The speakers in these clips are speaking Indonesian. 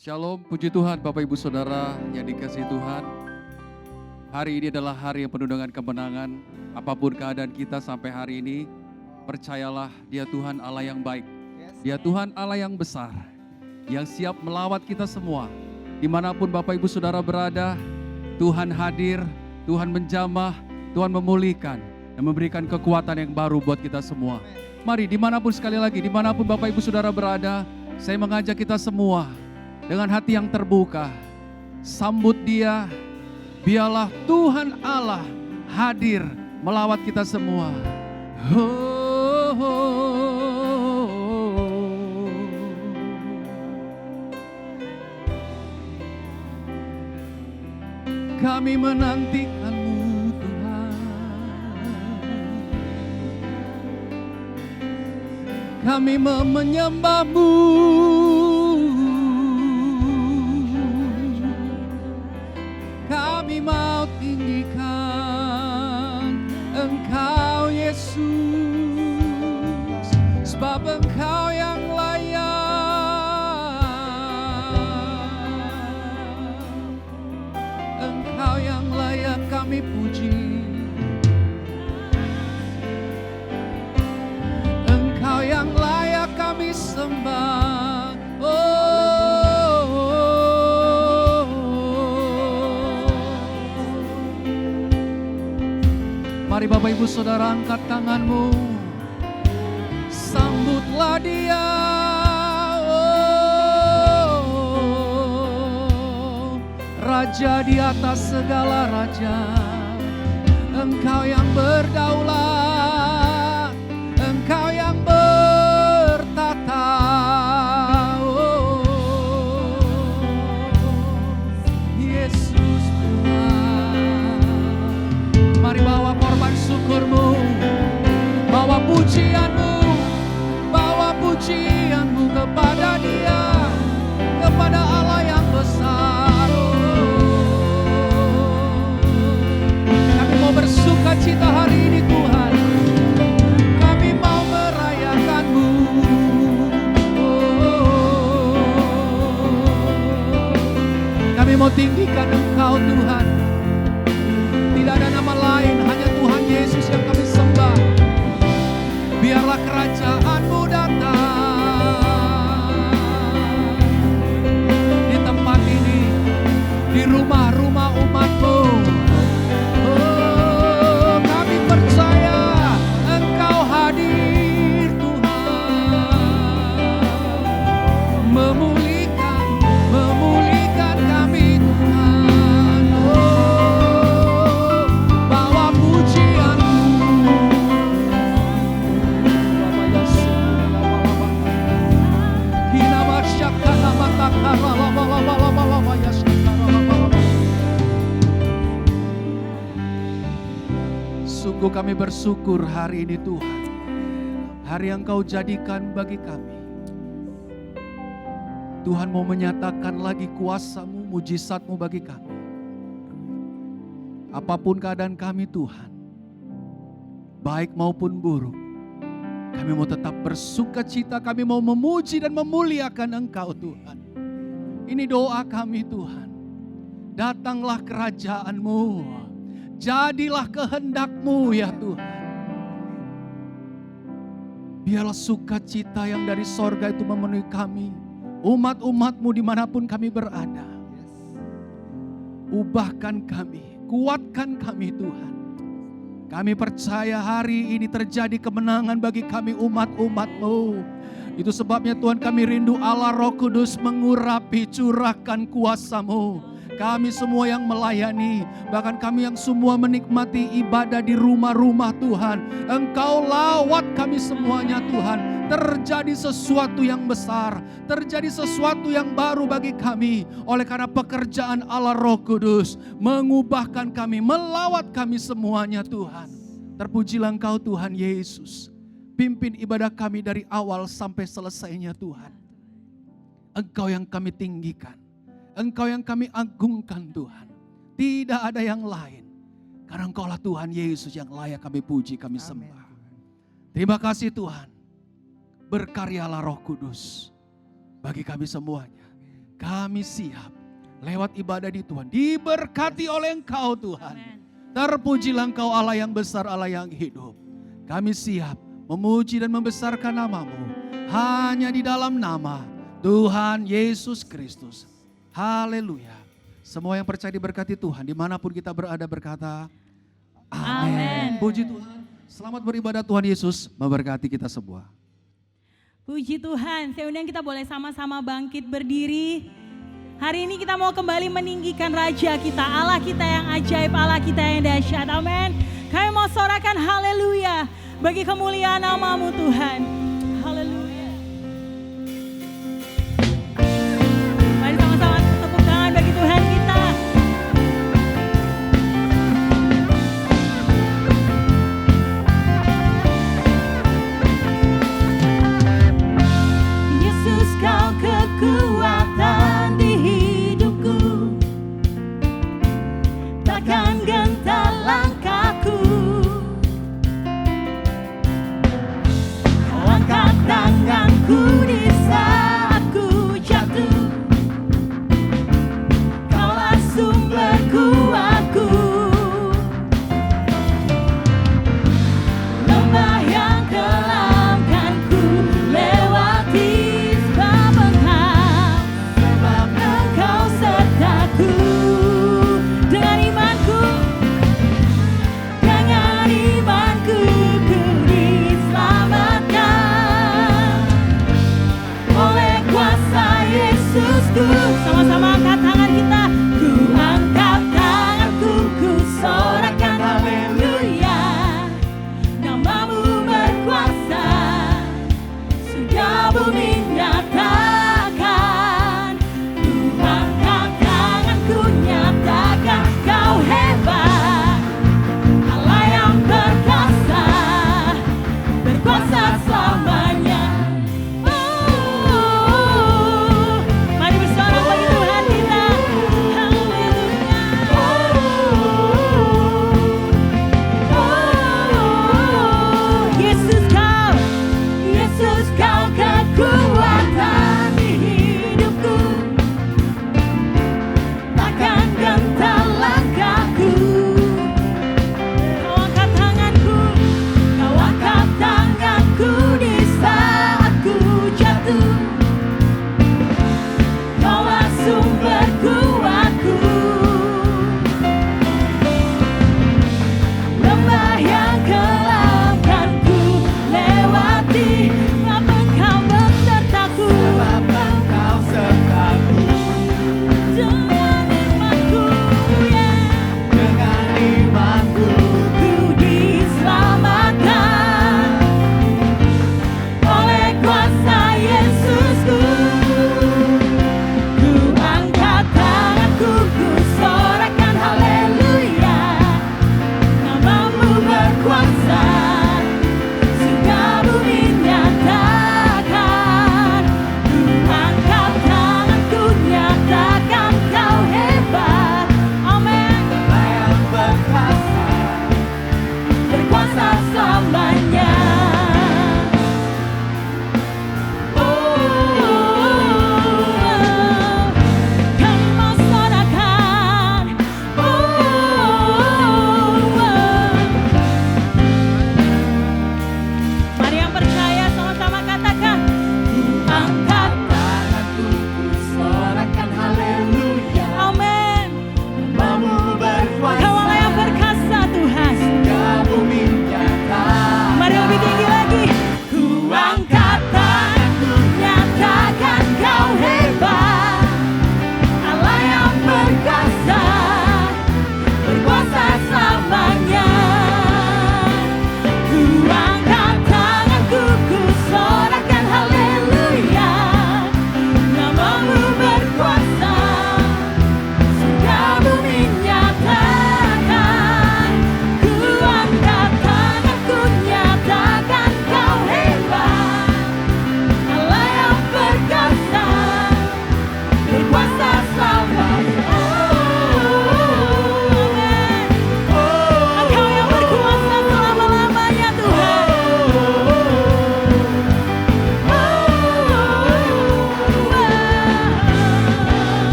Shalom, puji Tuhan Bapak Ibu Saudara yang dikasihi Tuhan. Hari ini adalah hari yang penuh dengan kemenangan. Apapun keadaan kita sampai hari ini, percayalah Dia Tuhan Allah yang baik. Dia Tuhan Allah yang besar, yang siap melawat kita semua. Dimanapun Bapak Ibu Saudara berada, Tuhan hadir, Tuhan menjamah, Tuhan memulihkan, dan memberikan kekuatan yang baru buat kita semua. Mari dimanapun sekali lagi, dimanapun Bapak Ibu Saudara berada, saya mengajak kita semua, dengan hati yang terbuka, sambut Dia, biarlah Tuhan Allah hadir melawat kita semua. Oh, oh, oh. Kami menantikan-Mu Tuhan, kami menyembah-Mu. Kami mau tinggikan Engkau Yesus, sebab Engkau yang layak. Engkau yang layak kami puji, Engkau yang layak kami sembah. Mari Bapak Ibu Saudara angkat tanganmu, sambutlah Dia. Oh, Raja di atas segala raja, Engkau yang berdaulat, Engkau yang bertata. Oh, Yesus Tuhan, mari bawa syukurmu, bawa pujianmu kepada Dia, kepada Allah yang besar. Kami mau bersuka cita hari ini Tuhan, kami mau merayakan-Mu. Kami mau tinggikan Engkau Tuhan. Tidak ada nama lain, hanya Tuhan Yesus yang kami sembah. Biarlah kerajaan-Mu datang di tempat ini, di rumah-rumah umat-Mu. Oh, kami percaya Engkau hadir Tuhan, memulihkan kami Tuhan. Sungguh kami bersyukur hari ini Tuhan, hari yang Kau jadikan bagi kami. Tuhan mau menyatakan lagi kuasa-Mu, mujizat-Mu bagi kami. Apapun keadaan kami Tuhan, baik maupun buruk, kami mau tetap bersuka cita, kami mau memuji dan memuliakan Engkau Tuhan. Ini doa kami Tuhan. Datanglah kerajaan-Mu, jadilah kehendak-Mu ya Tuhan. Biarlah sukacita yang dari sorga itu memenuhi kami, umat-umat-Mu dimanapun kami berada. Ubahkan kami, kuatkan kami Tuhan. Kami percaya hari ini terjadi kemenangan bagi kami umat-umat-Mu. Itu sebabnya Tuhan kami rindu Allah Roh Kudus mengurapi, curahkan kuasa-Mu. Kami semua yang melayani, bahkan kami yang semua menikmati ibadah di rumah-rumah Tuhan. Engkau lawat kami semuanya Tuhan. Terjadi sesuatu yang besar, terjadi sesuatu yang baru bagi kami. Oleh karena pekerjaan Allah Roh Kudus mengubahkan kami, melawat kami semuanya Tuhan. Terpujilah Engkau Tuhan Yesus. Pimpin ibadah kami dari awal sampai selesainya Tuhan. Engkau yang kami tinggikan, Engkau yang kami agungkan Tuhan. Tidak ada yang lain. Karena Engkaulah Tuhan Yesus yang layak kami puji, kami sembah. Terima kasih Tuhan. Berkaryalah Roh Kudus bagi kami semuanya. Kami siap lewat ibadah di Tuhan. Diberkati oleh Engkau Tuhan. Terpujilah Engkau Allah yang besar, Allah yang hidup. Kami siap memuji dan membesarkan nama-Mu. Hanya di dalam nama Tuhan Yesus Kristus. Haleluya. Semua yang percaya diberkati Tuhan, dimanapun kita berada berkata, amin. Puji Tuhan. Selamat beribadah, Tuhan Yesus memberkati kita semua. Puji Tuhan, saya undang kita boleh sama-sama bangkit berdiri. Hari ini kita mau kembali meninggikan Raja kita, Allah kita yang ajaib, Allah kita yang dahsyat. Amin. Kami mau sorakan haleluya bagi kemuliaan nama-Mu Tuhan. Haleluya. Mari sama-sama tepuk tangan bagi Tuhan kita. Yesus, Kau kekuatan di hidupku, takkan gentar langkahku. Kau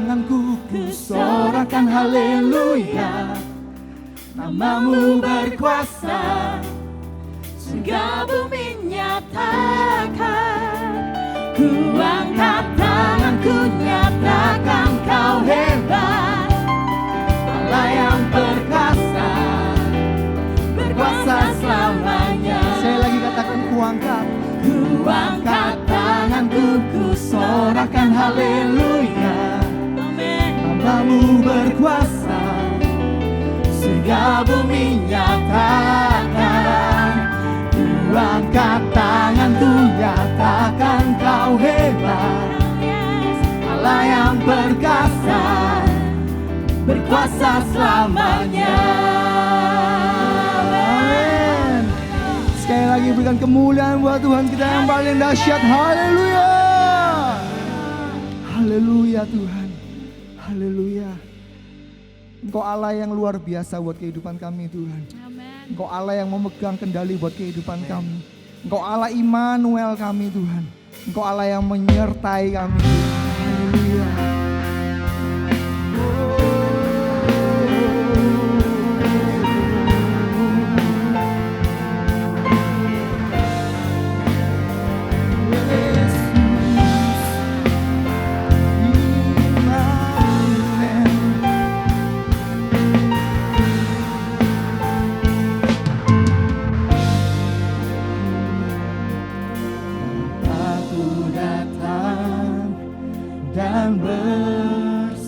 tanganku, ku sorakan haleluya. Namamu berkuasa, surga bumi nyatakan. Ku angkat tanganku, nyatakan kau hebat. Allah yang perkasa, berkuasa selamanya. Saya lagi katakan ku angkat tanganku, ku sorakan haleluya. Namamu berkuasa, surga bumi nyatakan. Ku angkat tanganku, nyatakan kau hebat. Allah yang perkasa, berkuasa selamanya. Amin. Sekali lagi berikan kemuliaan buat Tuhan kita yang paling dahsyat. Haleluya. Haleluya Tuhan. Haleluya. Engkau Allah yang luar biasa buat kehidupan kami Tuhan. Engkau Allah yang memegang kendali buat kehidupan kami. Engkau Allah Immanuel kami Tuhan. Engkau Allah yang menyertai kami. Haleluya. Dan berserah,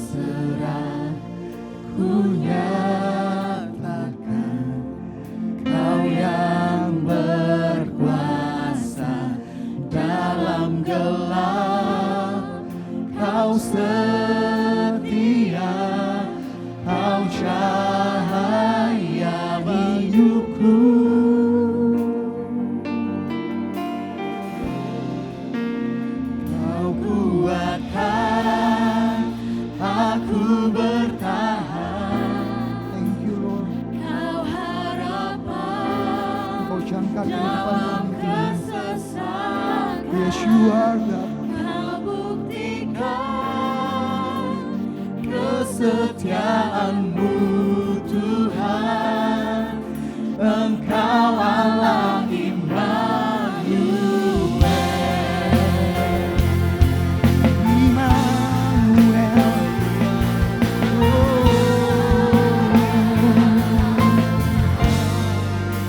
ku nyatakan Kau yang berkuasa dalam gelap. Kau setia, Kau cahaya hidupku. Aku bertahan. Thank you Lord. Kau harapan, Kau jangka kehidupan kami. kesesatan. Yes you are God. Kau buktikan Kesetiaan-Mu Tuhan. Engkau Allah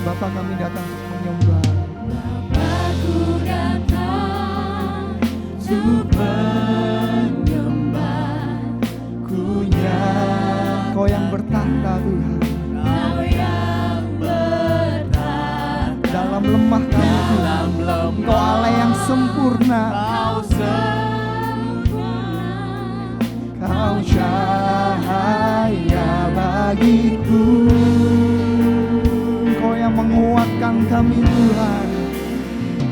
Bapa, kami datang untuk menyembah. Bapakku datang untuk menyembah. Ku nyatakan Kau yang bertahta Tuhan. Kau yang bertahta dalam lemah kami Tuhan. Kau Allah yang sempurna. Kau cahaya bagiku. Menguatkan kami Tuhan.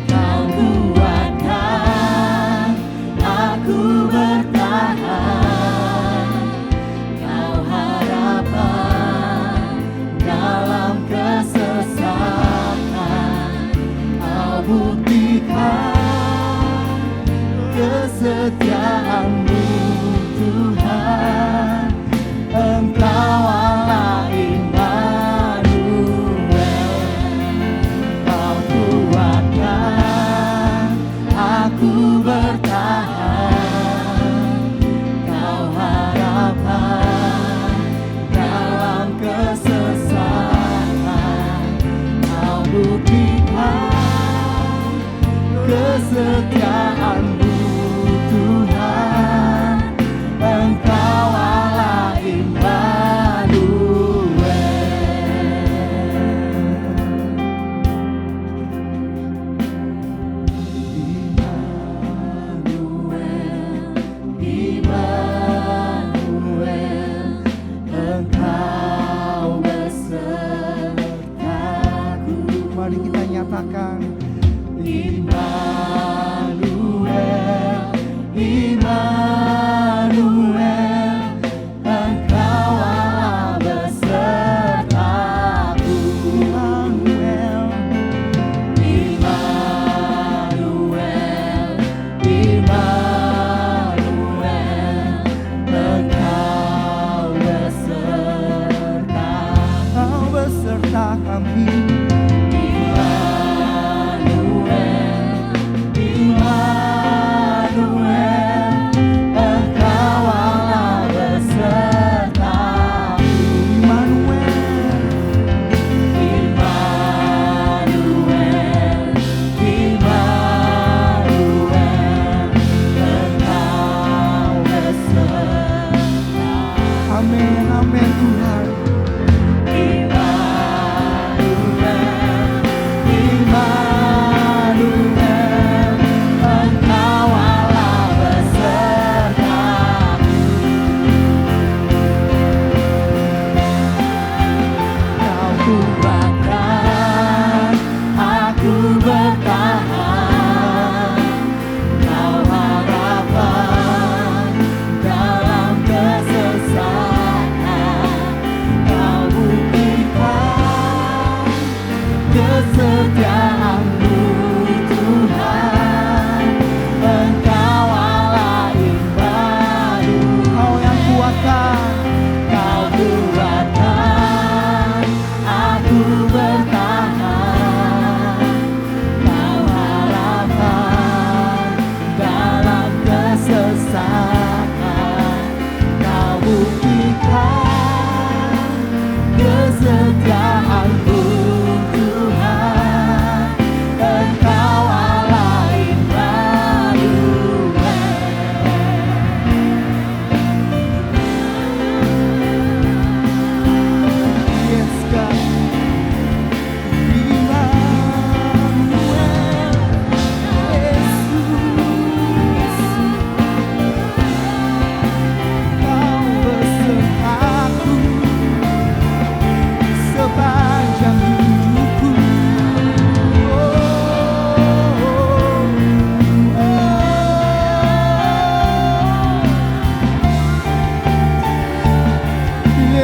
Kau kuatkan, aku bertahan. Kau harapan dalam kesesatan. Kau buktikan kesetiaan-Mu Tuhan. Engkau Allah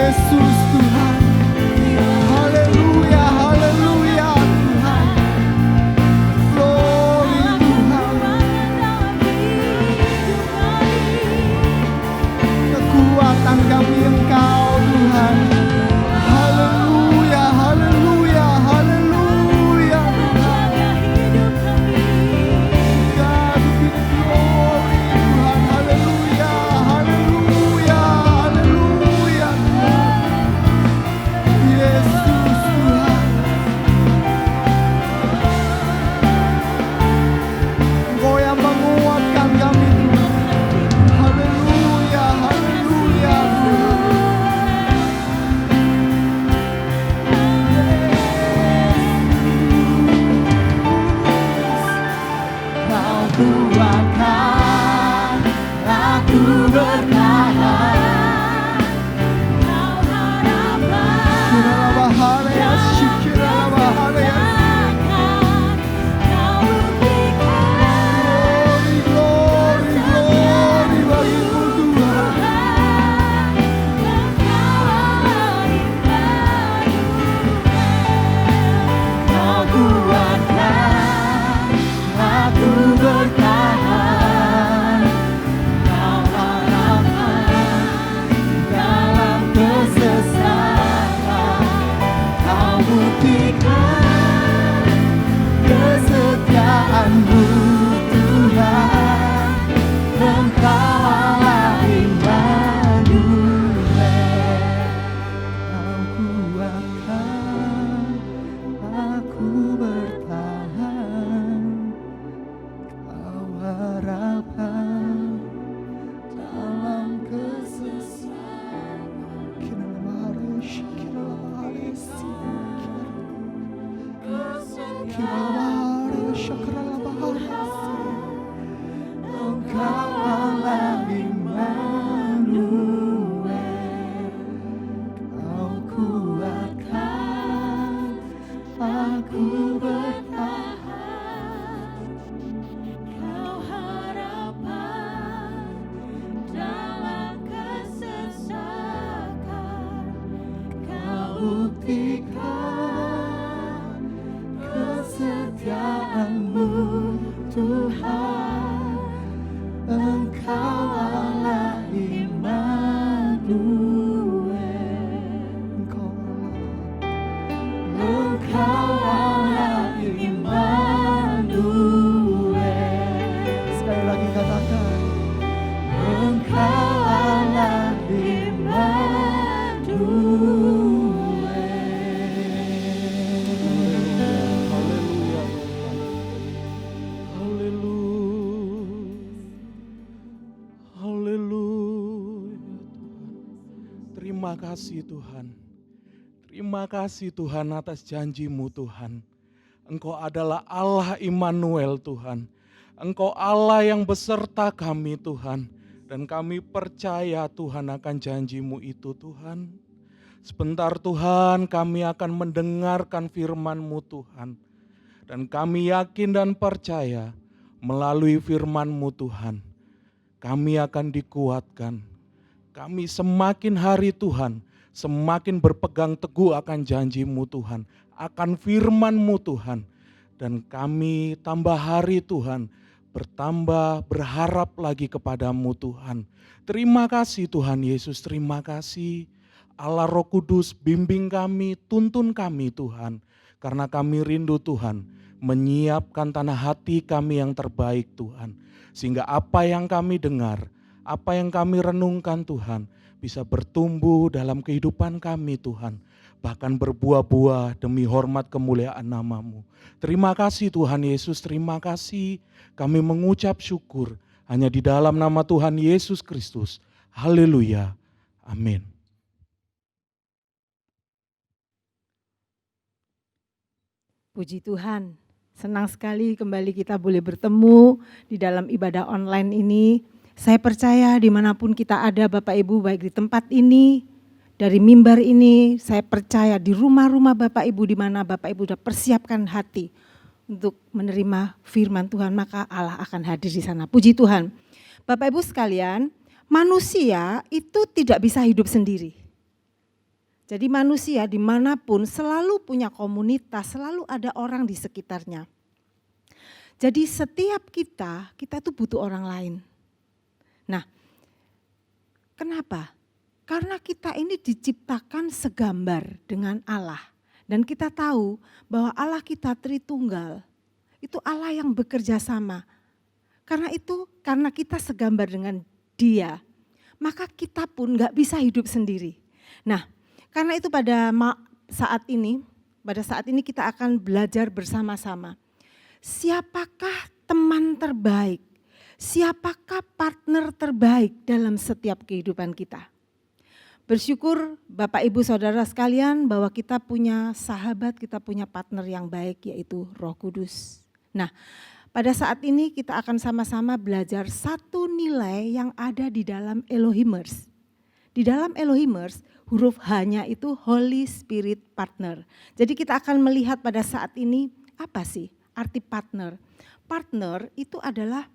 Yesus Tuhan. Haleluya, haleluya Tuhan. Glory Tuhan. Kekuatan kami Engkau Tuhan. Haleluya, haleluya, haleluya Tuhan. God, we give you glory Tuhan. Haleluya, haleluya, haleluya Tuhan. Yesus Tuhan. Engkau yang menguatkan kami Tuhan. Haleluya, haleluya Tuhan. Kau kuatkan aku bertahan. Kiranya bahaya ya, kiranya bahaya. Glory, glory, glory bagimu Tuhan. Kau kuatkan aku bertahan. Kau harapan dalam kesesatan. Kau buktikan kesetiaanmu Tuhan. Engkau Allah Immanuel. Kau kuatkan aku bertahan. Kau harapan dalam kesesatan. Kiranya maharis, kiranya maharis, kiranya maharis, kiranya maharis. Engkau Allah Immanuel. Kau kuatkan aku bertahan. Kau harapan dalam kesesakan. Kau buktikan kesetiaanmu Tuhan. Engkau Allah Immanuel. Engkau Allah Immanuel. Sekali lagi katakan, Engkau Allah Immanuel. Haleluya. Haleluya. Terima kasih Tuhan. Terima kasih Tuhan atas janji-Mu Tuhan. Engkau adalah Allah Immanuel Tuhan. Engkau Allah yang beserta kami Tuhan. Dan kami percaya Tuhan akan janji-Mu itu Tuhan. Sebentar Tuhan kami akan mendengarkan firman-Mu Tuhan. Dan kami yakin dan percaya melalui firman-Mu Tuhan. Kami akan dikuatkan. Kami semakin hari Tuhan, semakin berpegang teguh akan janji-Mu Tuhan. Akan firman-Mu Tuhan. Dan kami tambah hari Tuhan, bertambah berharap lagi kepadamu Tuhan. Terima kasih Tuhan Yesus, terima kasih. Allah Roh Kudus bimbing kami, tuntun kami Tuhan. Karena kami rindu Tuhan, menyiapkan tanah hati kami yang terbaik Tuhan. Sehingga apa yang kami dengar, apa yang kami renungkan Tuhan, bisa bertumbuh dalam kehidupan kami Tuhan. Bahkan berbuah-buah demi hormat kemuliaan nama-Mu. Terima kasih Tuhan Yesus, terima kasih. Kami mengucap syukur hanya di dalam nama Tuhan Yesus Kristus. Haleluya. Amin. Puji Tuhan, senang sekali kembali kita boleh bertemu di dalam ibadah online ini. Saya percaya dimanapun kita ada Bapak Ibu, baik di tempat ini, dari mimbar ini, saya percaya di rumah-rumah Bapak Ibu di mana Bapak Ibu sudah persiapkan hati untuk menerima firman Tuhan, maka Allah akan hadir di sana. Puji Tuhan. Bapak Ibu sekalian, manusia itu tidak bisa hidup sendiri. Jadi manusia dimanapun selalu punya komunitas, selalu ada orang di sekitarnya. Jadi setiap kita tuh butuh orang lain. Nah, kenapa? Karena kita ini diciptakan segambar dengan Allah. Dan kita tahu bahwa Allah kita Tritunggal, itu Allah yang bekerja sama. Karena kita segambar dengan Dia, maka kita pun gak bisa hidup sendiri. Nah, karena itu pada saat ini kita akan belajar bersama-sama. Siapakah teman terbaik? Siapakah partner terbaik dalam setiap kehidupan kita? Bersyukur Bapak Ibu Saudara sekalian bahwa kita punya sahabat, kita punya partner yang baik yaitu Roh Kudus. Nah, pada saat ini kita akan sama-sama belajar satu nilai yang ada di dalam Elohimers. Di dalam Elohimers, huruf H-nya itu Holy Spirit Partner. Jadi kita akan melihat pada saat ini apa sih arti partner. Partner itu adalah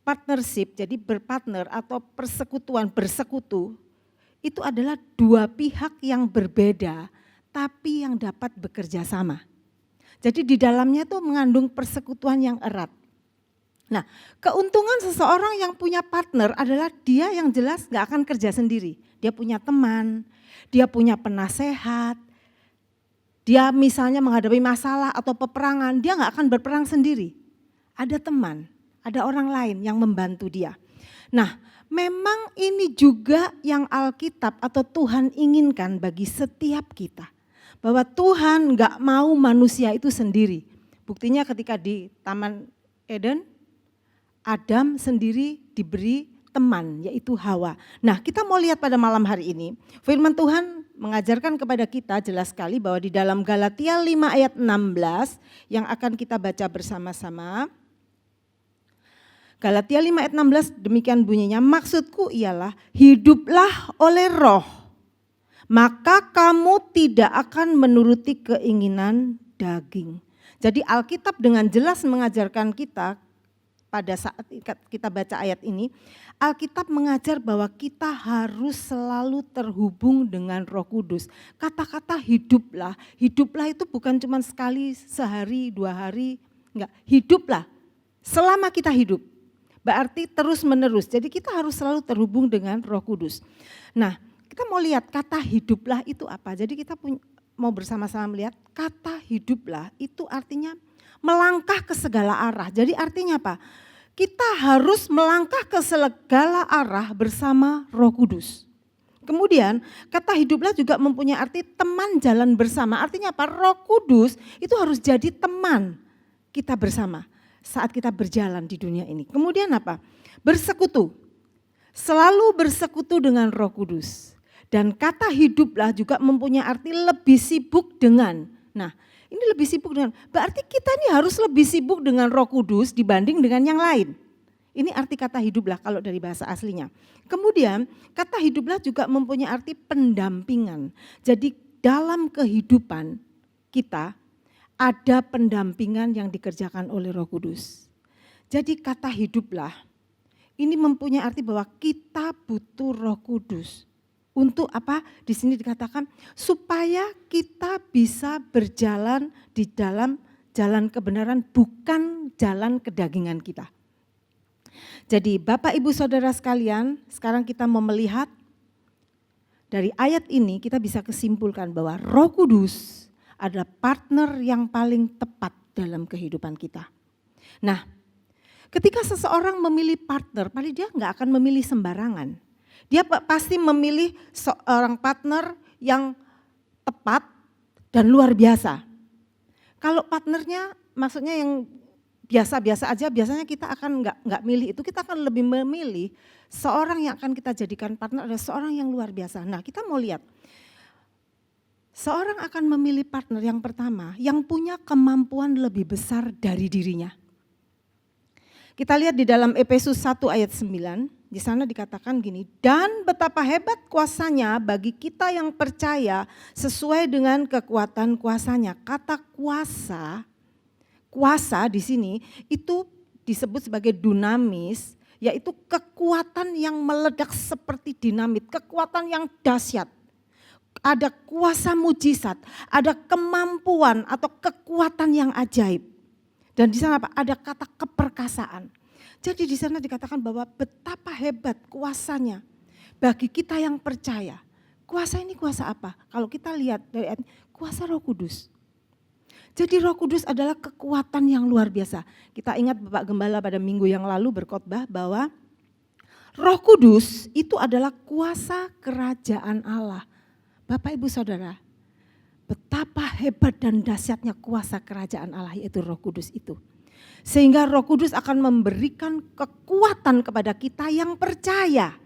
partnership, jadi berpartner atau persekutuan, bersekutu. Itu adalah dua pihak yang berbeda tapi yang dapat bekerja sama. Jadi di dalamnya itu mengandung persekutuan yang erat. Nah, keuntungan seseorang yang punya partner adalah dia yang jelas gak akan kerja sendiri. Dia punya teman, dia punya penasehat, dia misalnya menghadapi masalah atau peperangan, dia gak akan berperang sendiri. Ada teman, ada orang lain yang membantu dia. Nah, memang ini juga yang Alkitab atau Tuhan inginkan bagi setiap kita. Bahwa Tuhan gak mau manusia itu sendiri. Buktinya ketika di Taman Eden, Adam sendiri diberi teman yaitu Hawa. Nah, kita mau lihat pada malam hari ini, firman Tuhan mengajarkan kepada kita jelas sekali bahwa di dalam Galatia 5 ayat 16 yang akan kita baca bersama-sama. Galatia 5 ayat 16 demikian bunyinya, maksudku ialah hiduplah oleh roh, maka kamu tidak akan menuruti keinginan daging. Jadi Alkitab dengan jelas mengajarkan kita pada saat kita baca ayat ini, Alkitab mengajar bahwa kita harus selalu terhubung dengan Roh Kudus. Kata-kata hiduplah itu bukan cuma sekali, sehari, 2 hari, enggak. Hiduplah, selama kita hidup, berarti terus menerus. Jadi kita harus selalu terhubung dengan Roh Kudus. Nah, kita mau lihat kata hiduplah itu apa. Jadi kita mau bersama-sama melihat kata hiduplah itu artinya melangkah ke segala arah. Jadi artinya apa? Kita harus melangkah ke segala arah bersama Roh Kudus. Kemudian kata hiduplah juga mempunyai arti teman jalan bersama. Artinya apa? Roh Kudus itu harus jadi teman kita bersama saat kita berjalan di dunia ini. Kemudian apa? Bersekutu. Selalu bersekutu dengan Roh Kudus. Dan kata hiduplah juga mempunyai arti lebih sibuk dengan. Nah, ini lebih sibuk dengan, berarti kita ini harus lebih sibuk dengan Roh Kudus dibanding dengan yang lain. Ini arti kata hiduplah kalau dari bahasa aslinya. Kemudian kata hiduplah juga mempunyai arti pendampingan. Jadi dalam kehidupan kita ada pendampingan yang dikerjakan oleh Roh Kudus. Jadi kata hiduplah ini mempunyai arti bahwa kita butuh Roh Kudus. Untuk apa? Di sini dikatakan supaya kita bisa berjalan di dalam jalan kebenaran, bukan jalan kedagingan kita. Jadi Bapak Ibu Saudara sekalian, sekarang kita mau melihat dari ayat ini kita bisa kesimpulkan bahwa Roh Kudus adalah partner yang paling tepat dalam kehidupan kita. Nah, ketika seseorang memilih partner, paling dia nggak akan memilih sembarangan. Dia pasti memilih seorang partner yang tepat dan luar biasa. Kalau partnernya maksudnya yang biasa-biasa aja, biasanya kita akan nggak milih itu, kita akan lebih memilih seorang yang akan kita jadikan partner adalah seorang yang luar biasa. Nah, kita mau lihat. Seorang akan memilih partner yang pertama yang punya kemampuan lebih besar dari dirinya. Kita lihat di dalam Efesus 1 ayat 9, di sana dikatakan gini, dan betapa hebat kuasanya bagi kita yang percaya sesuai dengan kekuatan kuasanya. Kata kuasa di sini itu disebut sebagai dunamis, yaitu kekuatan yang meledak seperti dinamit, kekuatan yang dahsyat. ada kuasa mujizat, ada kemampuan atau kekuatan yang ajaib. Dan di sana apa? Ada kata keperkasaan. Jadi di sana dikatakan bahwa betapa hebat kuasanya bagi kita yang percaya. Kuasa ini kuasa apa? Kalau kita lihat dari ayat, kuasa Roh Kudus. Jadi Roh Kudus adalah kekuatan yang luar biasa. Kita ingat Bapak Gembala pada minggu yang lalu berkhotbah bahwa Roh Kudus itu adalah kuasa kerajaan Allah. Bapak Ibu Saudara, betapa hebat dan dahsyatnya kuasa kerajaan Allah yaitu Roh Kudus itu. Sehingga Roh Kudus akan memberikan kekuatan kepada kita yang percaya.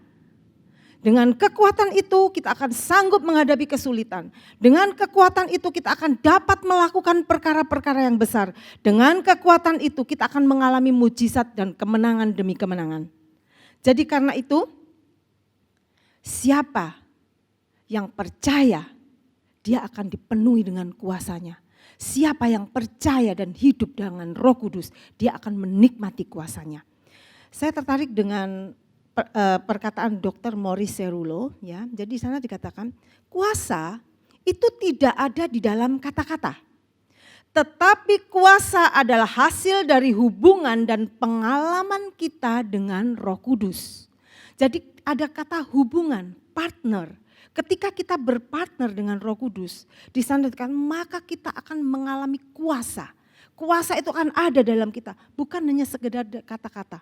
Dengan kekuatan itu kita akan sanggup menghadapi kesulitan. Dengan kekuatan itu kita akan dapat melakukan perkara-perkara yang besar. Dengan kekuatan itu kita akan mengalami mujizat dan kemenangan demi kemenangan. Jadi karena itu, siapa yang percaya, dia akan dipenuhi dengan kuasanya. Siapa yang percaya dan hidup dengan Roh Kudus, dia akan menikmati kuasanya. Saya tertarik dengan perkataan Dr. Maurice Cerullo, ya. Jadi di sana dikatakan kuasa itu tidak ada di dalam kata-kata. Tetapi kuasa adalah hasil dari hubungan dan pengalaman kita dengan Roh Kudus. Jadi ada kata hubungan, partner. Ketika kita berpartner dengan Roh Kudus, di sana dikatakan maka kita akan mengalami kuasa. Kuasa itu akan ada dalam kita, bukan hanya sekedar kata-kata.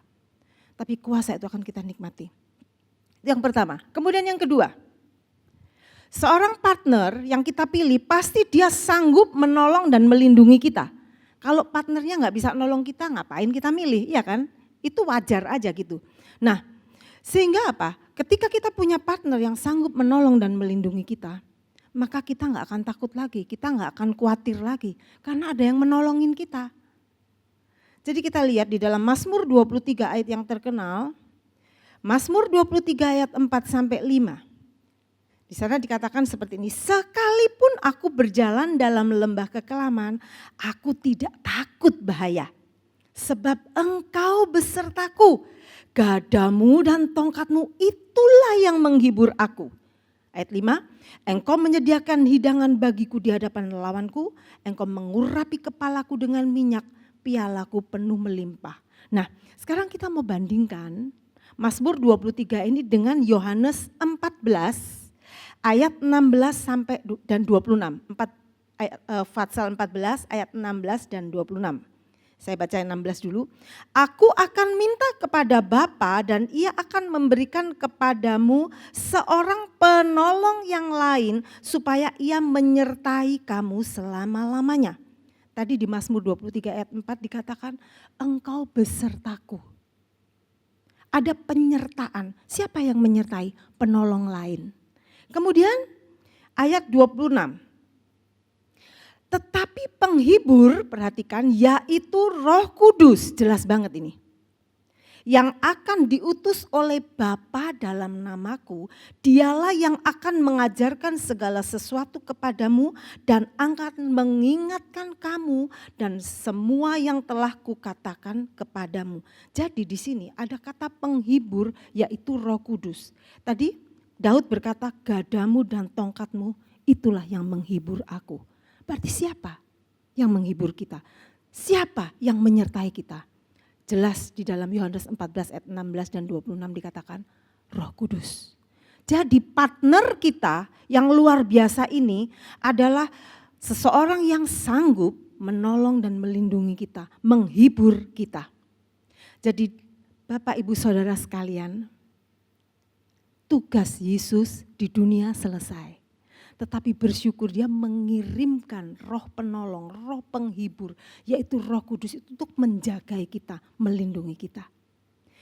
Tapi kuasa itu akan kita nikmati. Yang pertama. Kemudian yang kedua. Seorang partner yang kita pilih pasti dia sanggup menolong dan melindungi kita. Kalau partnernya nggak bisa nolong kita, ngapain kita milih, iya kan? Itu wajar aja gitu. Nah, sehingga apa? Ketika kita punya partner yang sanggup menolong dan melindungi kita, maka kita nggak akan takut lagi, kita nggak akan khawatir lagi, karena ada yang menolongin kita. Jadi kita lihat di dalam Mazmur 23 ayat yang terkenal, Mazmur 23 ayat 4-5. Di sana dikatakan seperti ini, sekalipun aku berjalan dalam lembah kekelaman, aku tidak takut bahaya. Sebab engkau besertaku, gadamu dan tongkatmu itulah yang menghibur aku. Ayat 5, engkau menyediakan hidangan bagiku di hadapan lawanku, engkau mengurapi kepalaku dengan minyak, pialaku penuh melimpah. Nah, sekarang kita mau bandingkan Mazmur 23 ini dengan Yohanes 14 ayat 16 sampai dan 26. Fatsal 14 ayat 16 dan 26. Saya baca 16 dulu. Aku akan minta kepada Bapa dan ia akan memberikan kepadamu seorang penolong yang lain supaya ia menyertai kamu selama-lamanya. Tadi di Mazmur 23 ayat 4 dikatakan engkau besertaku. Ada penyertaan. Siapa yang menyertai? Penolong lain. Kemudian ayat 26. Tetapi penghibur, perhatikan, yaitu Roh Kudus, jelas banget ini. Yang akan diutus oleh Bapa dalam namaku, dialah yang akan mengajarkan segala sesuatu kepadamu dan akan mengingatkan kamu dan semua yang telah kukatakan kepadamu. Jadi di sini ada kata penghibur yaitu Roh Kudus. Tadi Daud berkata, gadamu dan tongkatmu itulah yang menghibur aku. Berarti siapa yang menghibur kita? Siapa yang menyertai kita? Jelas di dalam Yohanes 14 ayat 16 dan 26 dikatakan Roh Kudus. Jadi partner kita yang luar biasa ini adalah seseorang yang sanggup menolong dan melindungi kita, menghibur kita. Jadi Bapak Ibu Saudara sekalian, tugas Yesus di dunia selesai. Tetapi bersyukur dia mengirimkan roh penolong, roh penghibur, yaitu Roh Kudus itu untuk menjagai kita, melindungi kita.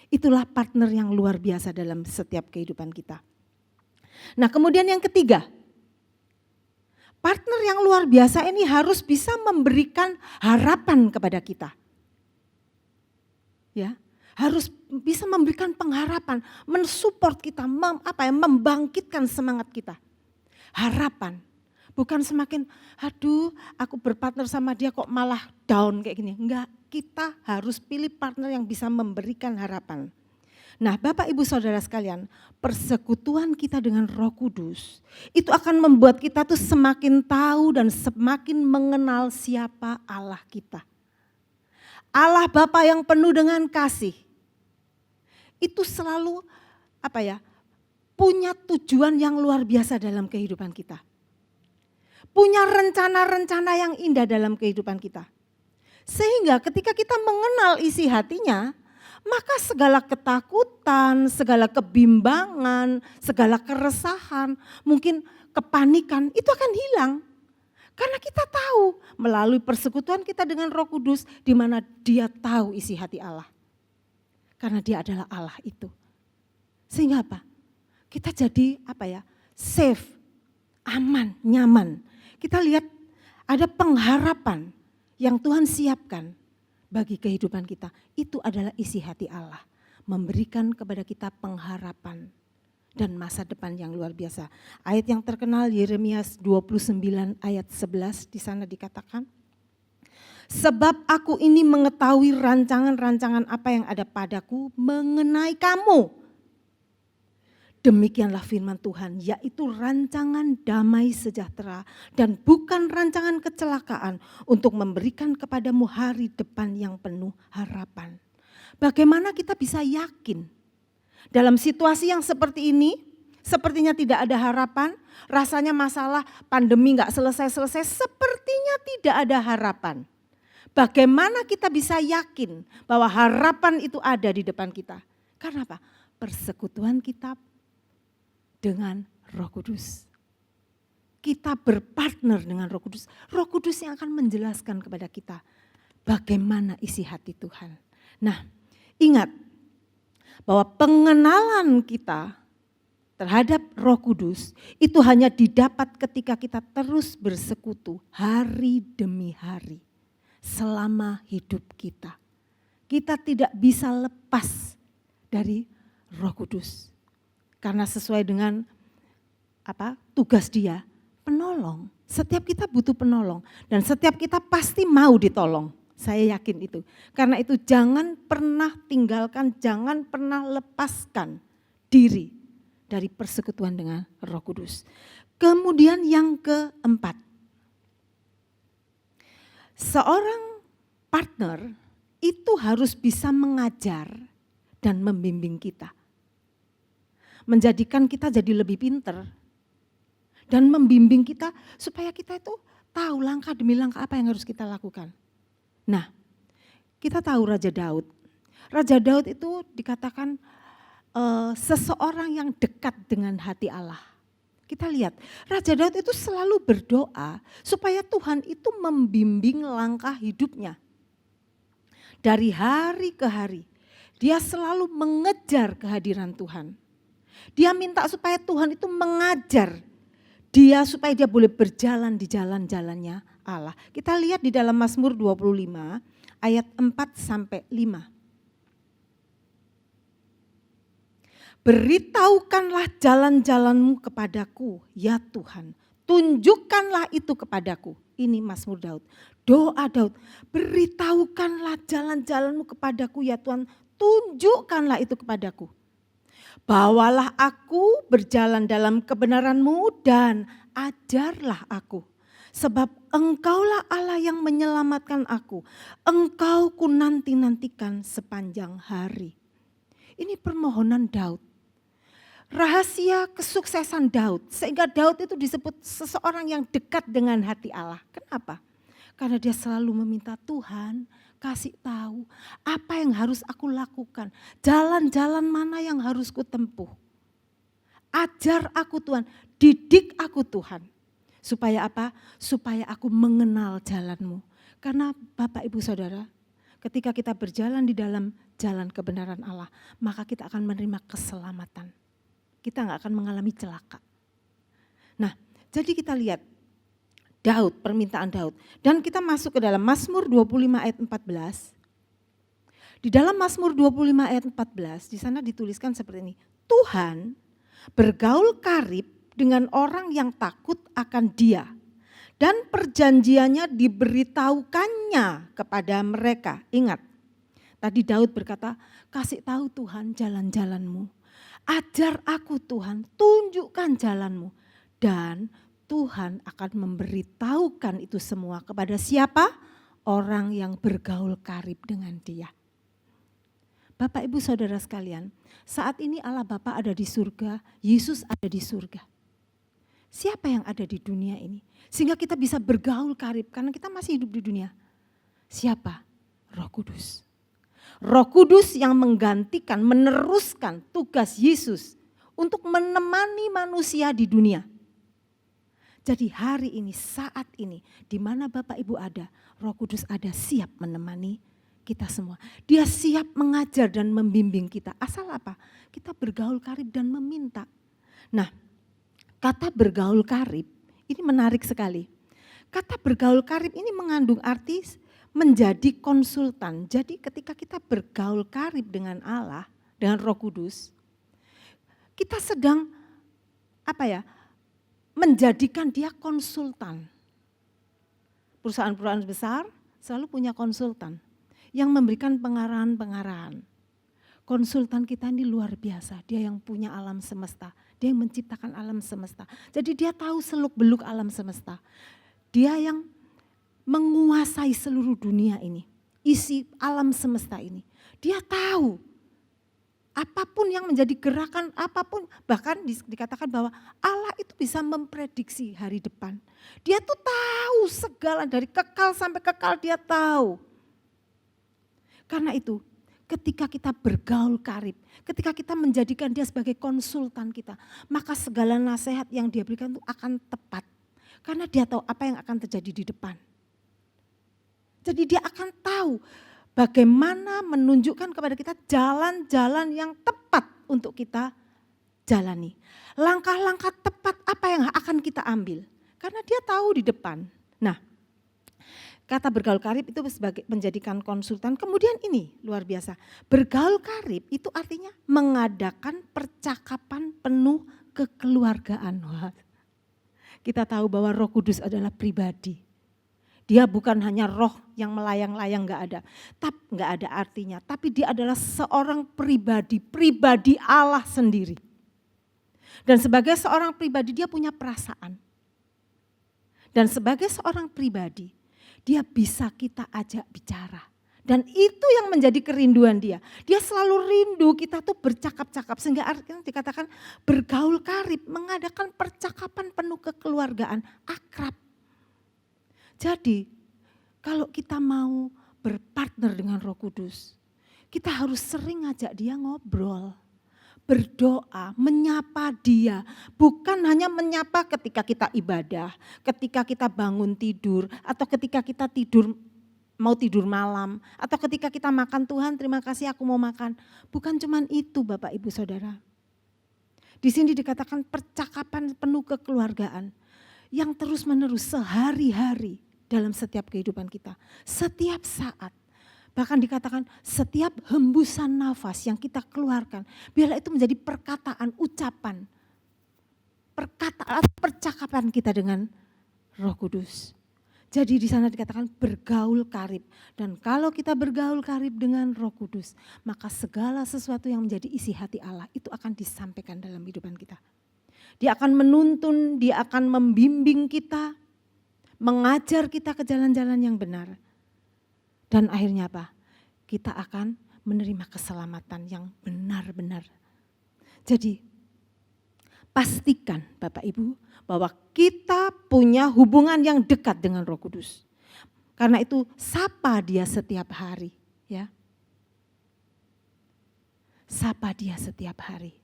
Itulah partner yang luar biasa dalam setiap kehidupan kita. Nah kemudian yang ketiga, partner yang luar biasa ini harus bisa memberikan harapan kepada kita. Ya, harus bisa memberikan pengharapan, mensupport kita, membangkitkan semangat kita. Harapan, bukan semakin aduh aku berpartner sama dia kok malah down kayak gini. Enggak, kita harus pilih partner yang bisa memberikan harapan. Nah, Bapak Ibu Saudara sekalian, persekutuan kita dengan Roh Kudus itu akan membuat kita tuh semakin tahu dan semakin mengenal siapa Allah kita. Allah Bapa yang penuh dengan kasih. Itu selalu punya tujuan yang luar biasa dalam kehidupan kita. Punya rencana-rencana yang indah dalam kehidupan kita. Sehingga ketika kita mengenal isi hatinya, maka segala ketakutan, segala kebimbangan, segala keresahan, mungkin kepanikan itu akan hilang. Karena kita tahu melalui persekutuan kita dengan Roh Kudus di mana Dia tahu isi hati Allah. Karena Dia adalah Allah itu. Sehingga apa? Kita jadi safe, aman, nyaman. Kita lihat ada pengharapan yang Tuhan siapkan bagi kehidupan kita. Itu adalah isi hati Allah. Memberikan kepada kita pengharapan dan masa depan yang luar biasa. Ayat yang terkenal Yeremia 29 ayat 11 di sana dikatakan, sebab aku ini mengetahui rancangan-rancangan apa yang ada padaku mengenai kamu. Demikianlah firman Tuhan, yaitu rancangan damai sejahtera dan bukan rancangan kecelakaan untuk memberikan kepadamu hari depan yang penuh harapan. Bagaimana kita bisa yakin dalam situasi yang seperti ini, sepertinya tidak ada harapan, rasanya masalah pandemi gak selesai-selesai, sepertinya tidak ada harapan. Bagaimana kita bisa yakin bahwa harapan itu ada di depan kita? Karena apa? Persekutuan kita dengan Roh Kudus. Kita berpartner dengan Roh Kudus. Roh Kudus yang akan menjelaskan kepada kita bagaimana isi hati Tuhan. Nah, ingat bahwa pengenalan kita terhadap Roh Kudus itu hanya didapat ketika kita terus bersekutu hari demi hari selama hidup kita. Kita tidak bisa lepas dari Roh Kudus. Karena sesuai dengan tugas Dia, penolong. Setiap kita butuh penolong dan setiap kita pasti mau ditolong. Saya yakin itu. Karena itu jangan pernah tinggalkan, jangan pernah lepaskan diri dari persekutuan dengan Roh Kudus. Kemudian yang keempat, seorang partner itu harus bisa mengajar dan membimbing kita. Menjadikan kita jadi lebih pinter dan membimbing kita supaya kita itu tahu langkah demi langkah apa yang harus kita lakukan. Nah, kita tahu Raja Daud. Raja Daud itu dikatakan seseorang yang dekat dengan hati Allah. Kita lihat, Raja Daud itu selalu berdoa supaya Tuhan itu membimbing langkah hidupnya. Dari hari ke hari, dia selalu mengejar kehadiran Tuhan. Dia minta supaya Tuhan itu mengajar dia supaya dia boleh berjalan di jalan-jalannya Allah. Kita lihat di dalam Mazmur 25 ayat 4-5. Beritahukanlah jalan-jalanmu kepadaku, ya Tuhan. Tunjukkanlah itu kepadaku. Ini Mazmur Daud. Doa Daud, beritahukanlah jalan-jalanmu kepadaku, ya Tuhan. Tunjukkanlah itu kepadaku. Bawalah aku berjalan dalam kebenaran-Mu dan ajarlah aku. Sebab Engkaulah Allah yang menyelamatkan aku. Engkau ku nanti-nantikan sepanjang hari. Ini permohonan Daud. Rahasia kesuksesan Daud. Sehingga Daud itu disebut seseorang yang dekat dengan hati Allah. Kenapa? Karena dia selalu meminta Tuhan, kasih tahu apa yang harus aku lakukan. Jalan-jalan mana yang harus kutempuh. Ajar aku Tuhan, didik aku Tuhan. Supaya apa? Supaya aku mengenal jalan-Mu. Karena Bapak Ibu Saudara, ketika kita berjalan di dalam jalan kebenaran Allah, maka kita akan menerima keselamatan. Kita nggak akan mengalami celaka. Nah, jadi kita lihat Daud, permintaan Daud. Dan kita masuk ke dalam Mazmur 25 ayat 14. Di dalam Mazmur 25 ayat 14, di sana dituliskan seperti ini. Tuhan bergaul karib dengan orang yang takut akan Dia. Dan perjanjiannya diberitahukannya kepada mereka. Ingat, tadi Daud berkata, kasih tahu Tuhan jalan-jalan-Mu. Ajar aku Tuhan, tunjukkan jalan-Mu. Dan Tuhan akan memberitahukan itu semua kepada siapa? Orang yang bergaul karib dengan Dia. Bapak, Ibu, Saudara sekalian, saat ini Allah Bapa ada di surga, Yesus ada di surga. Siapa yang ada di dunia ini? Sehingga kita bisa bergaul karib karena kita masih hidup di dunia. Siapa? Roh Kudus. Roh Kudus yang menggantikan, meneruskan tugas Yesus untuk menemani manusia di dunia. Jadi hari ini, saat ini, di mana Bapak Ibu ada, Roh Kudus ada siap menemani kita semua. Dia siap mengajar dan membimbing kita. Asal apa? Kita bergaul karib dan meminta. Nah, kata bergaul karib ini menarik sekali. Kata bergaul karib ini mengandung arti menjadi konsultan. Jadi ketika kita bergaul karib dengan Allah, dengan Roh Kudus, kita sedang menjadikan dia konsultan. Perusahaan-perusahaan besar selalu punya konsultan yang memberikan pengarahan-pengarahan. Konsultan kita ini luar biasa, dia yang punya alam semesta, dia yang menciptakan alam semesta. Jadi dia tahu seluk-beluk alam semesta. Dia yang menguasai seluruh dunia ini, isi alam semesta ini. Dia tahu apapun yang menjadi gerakan, apapun, bahkan dikatakan bahwa Allah itu bisa memprediksi hari depan. Dia tuh tahu segala dari kekal sampai kekal dia tahu. Karena itu ketika kita bergaul karib, ketika kita menjadikan dia sebagai konsultan kita, maka segala nasihat yang dia berikan itu akan tepat. Karena dia tahu apa yang akan terjadi di depan. Jadi dia akan tahu bagaimana menunjukkan kepada kita jalan-jalan yang tepat untuk kita jalani. Langkah-langkah tepat apa yang akan kita ambil. Karena dia tahu di depan. Nah, kata bergaul karib itu sebagai menjadikan konsultan. Kemudian ini luar biasa. Bergaul karib itu artinya mengadakan percakapan penuh kekeluargaan. Wah. Kita tahu bahwa Roh Kudus adalah pribadi. Dia bukan hanya roh yang melayang-layang, nggak ada artinya. Tapi dia adalah seorang pribadi Allah sendiri. Dan sebagai seorang pribadi dia punya perasaan. Dan sebagai seorang pribadi dia bisa kita ajak bicara. Dan itu yang menjadi kerinduan dia. Dia selalu rindu kita tuh bercakap-cakap. Sehingga artinya dikatakan bergaul karib, mengadakan percakapan penuh kekeluargaan, akrab. Jadi kalau kita mau berpartner dengan Roh Kudus, kita harus sering ngajak dia ngobrol, berdoa, menyapa dia. Bukan hanya menyapa ketika kita ibadah, ketika kita bangun tidur, atau ketika kita mau tidur malam, atau ketika kita makan, Tuhan terima kasih aku mau makan. Bukan cuman itu Bapak Ibu Saudara. Di sini dikatakan percakapan penuh kekeluargaan yang terus menerus sehari-hari dalam setiap kehidupan kita. Setiap saat. Bahkan dikatakan setiap hembusan nafas yang kita keluarkan. Biarlah itu menjadi perkataan, ucapan. Percakapan kita dengan Roh Kudus. Jadi di sana dikatakan bergaul karib. Dan kalau kita bergaul karib dengan Roh Kudus, maka segala sesuatu yang menjadi isi hati Allah itu akan disampaikan dalam kehidupan kita. Dia akan menuntun, dia akan membimbing kita, mengajar kita ke jalan-jalan yang benar. Dan akhirnya apa? Kita akan menerima keselamatan yang benar-benar. Jadi pastikan Bapak Ibu bahwa kita punya hubungan yang dekat dengan Roh Kudus. Karena itu sapa dia setiap hari, ya. Sapa dia setiap hari.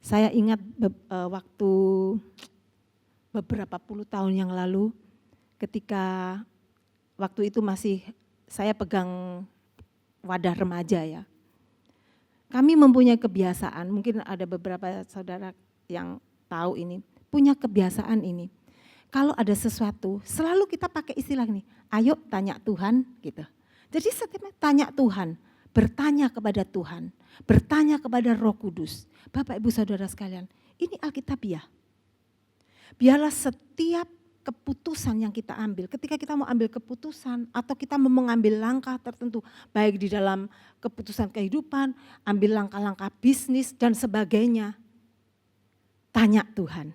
Saya ingat waktu beberapa puluh tahun yang lalu ketika waktu itu masih saya pegang wadah remaja ya. Kami mempunyai kebiasaan, mungkin ada beberapa saudara yang tahu ini, punya kebiasaan ini. Kalau ada sesuatu, selalu kita pakai istilah ini, ayo tanya Tuhan gitu. Jadi setiap tanya Tuhan, bertanya kepada Tuhan, bertanya kepada Roh Kudus. Bapak Ibu Saudara sekalian, ini Alkitabiah. Biarlah setiap keputusan yang kita ambil, ketika kita mau ambil keputusan atau kita mau mengambil langkah tertentu, baik di dalam keputusan kehidupan, ambil langkah-langkah bisnis dan sebagainya, tanya Tuhan,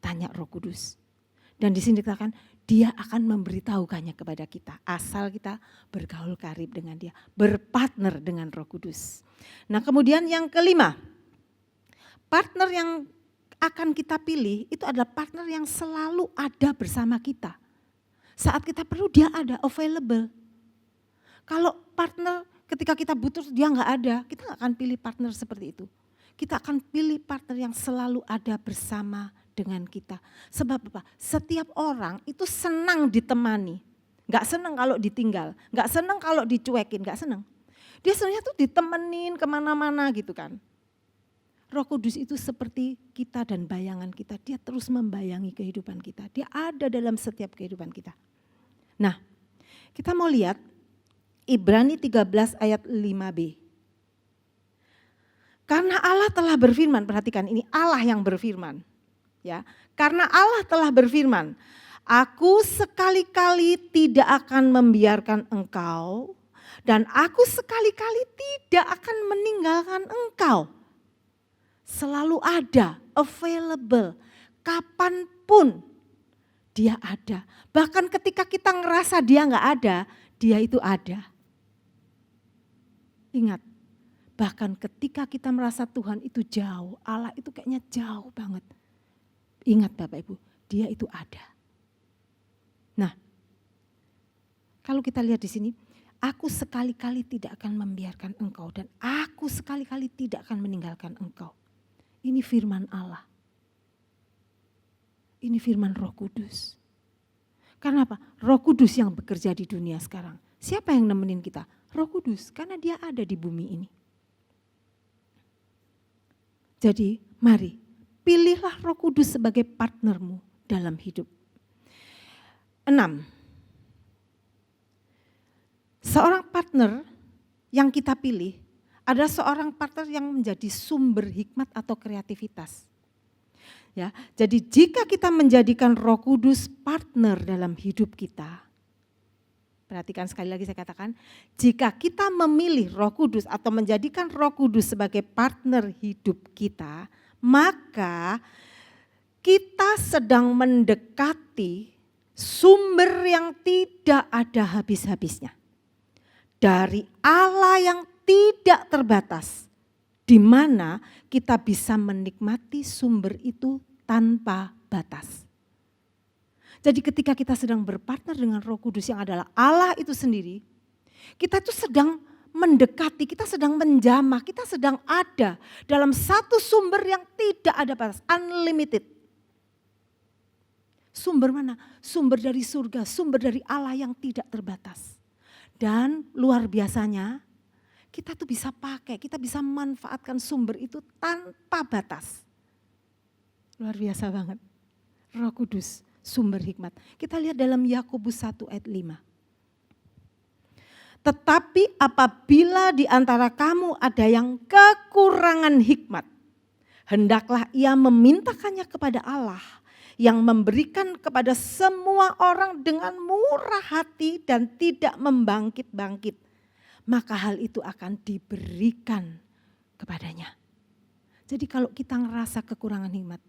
tanya Roh Kudus. Dan di sini dikatakan Dia akan memberitahukannya kepada kita, asal kita bergaul karib dengan Dia, berpartner dengan Roh Kudus. Nah kemudian yang kelima, partner yang akan kita pilih itu adalah partner yang selalu ada bersama kita. Saat kita perlu dia ada, available. Kalau partner ketika kita butuh dia nggak ada, kita nggak akan pilih partner seperti itu. Kita akan pilih partner yang selalu ada bersama dengan kita. Sebab apa? Setiap orang itu senang ditemani. Nggak senang kalau ditinggal, nggak senang kalau dicuekin, nggak senang. Dia sebenarnya tuh ditemenin kemana-mana gitu kan. Roh Kudus itu seperti kita dan bayangan kita. Dia terus membayangi kehidupan kita. Dia ada dalam setiap kehidupan kita. Nah, kita mau lihat Ibrani 13 ayat 5b. Karena Allah telah berfirman, perhatikan ini Allah yang berfirman. Ya, karena Allah telah berfirman, aku sekali-kali tidak akan membiarkan engkau dan aku sekali-kali tidak akan meninggalkan engkau. Selalu ada, available, kapanpun dia ada. Bahkan ketika kita ngerasa dia nggak ada, dia itu ada. Ingat, bahkan ketika kita merasa Tuhan itu jauh, Allah itu kayaknya jauh banget. Ingat Bapak Ibu, dia itu ada. Nah, kalau kita lihat di sini, aku sekali-kali tidak akan membiarkan engkau dan aku sekali-kali tidak akan meninggalkan engkau. Ini firman Allah. Ini firman Roh Kudus. Karena apa? Roh Kudus yang bekerja di dunia sekarang. Siapa yang nemenin kita? Roh Kudus, karena dia ada di bumi ini. Jadi mari, pilihlah Roh Kudus sebagai partnermu dalam hidup. 6. Seorang partner yang kita pilih ada seorang partner yang menjadi sumber hikmat atau kreativitas. Ya, jadi jika kita menjadikan Roh Kudus partner dalam hidup kita, perhatikan sekali lagi saya katakan, jika kita memilih Roh Kudus atau menjadikan Roh Kudus sebagai partner hidup kita, maka kita sedang mendekati sumber yang tidak ada habis-habisnya. Dari Allah yang tidak terbatas, di mana kita bisa menikmati sumber itu tanpa batas. Jadi ketika kita sedang berpartner dengan Roh Kudus yang adalah Allah itu sendiri, kita itu sedang mendekati, kita sedang menjamah, kita sedang ada dalam satu sumber yang tidak ada batas, unlimited. Sumber mana? Sumber dari surga, sumber dari Allah yang tidak terbatas. Dan luar biasanya, kita tuh bisa pakai, kita bisa manfaatkan sumber itu tanpa batas. Luar biasa banget. Roh Kudus, sumber hikmat. Kita lihat dalam Yakobus 1 ayat 5. Tetapi apabila di antara kamu ada yang kekurangan hikmat, hendaklah ia memintakannya kepada Allah yang memberikan kepada semua orang dengan murah hati dan tidak membangkit-bangkit. Maka hal itu akan diberikan kepadanya. Jadi kalau kita ngerasa kekurangan hikmat,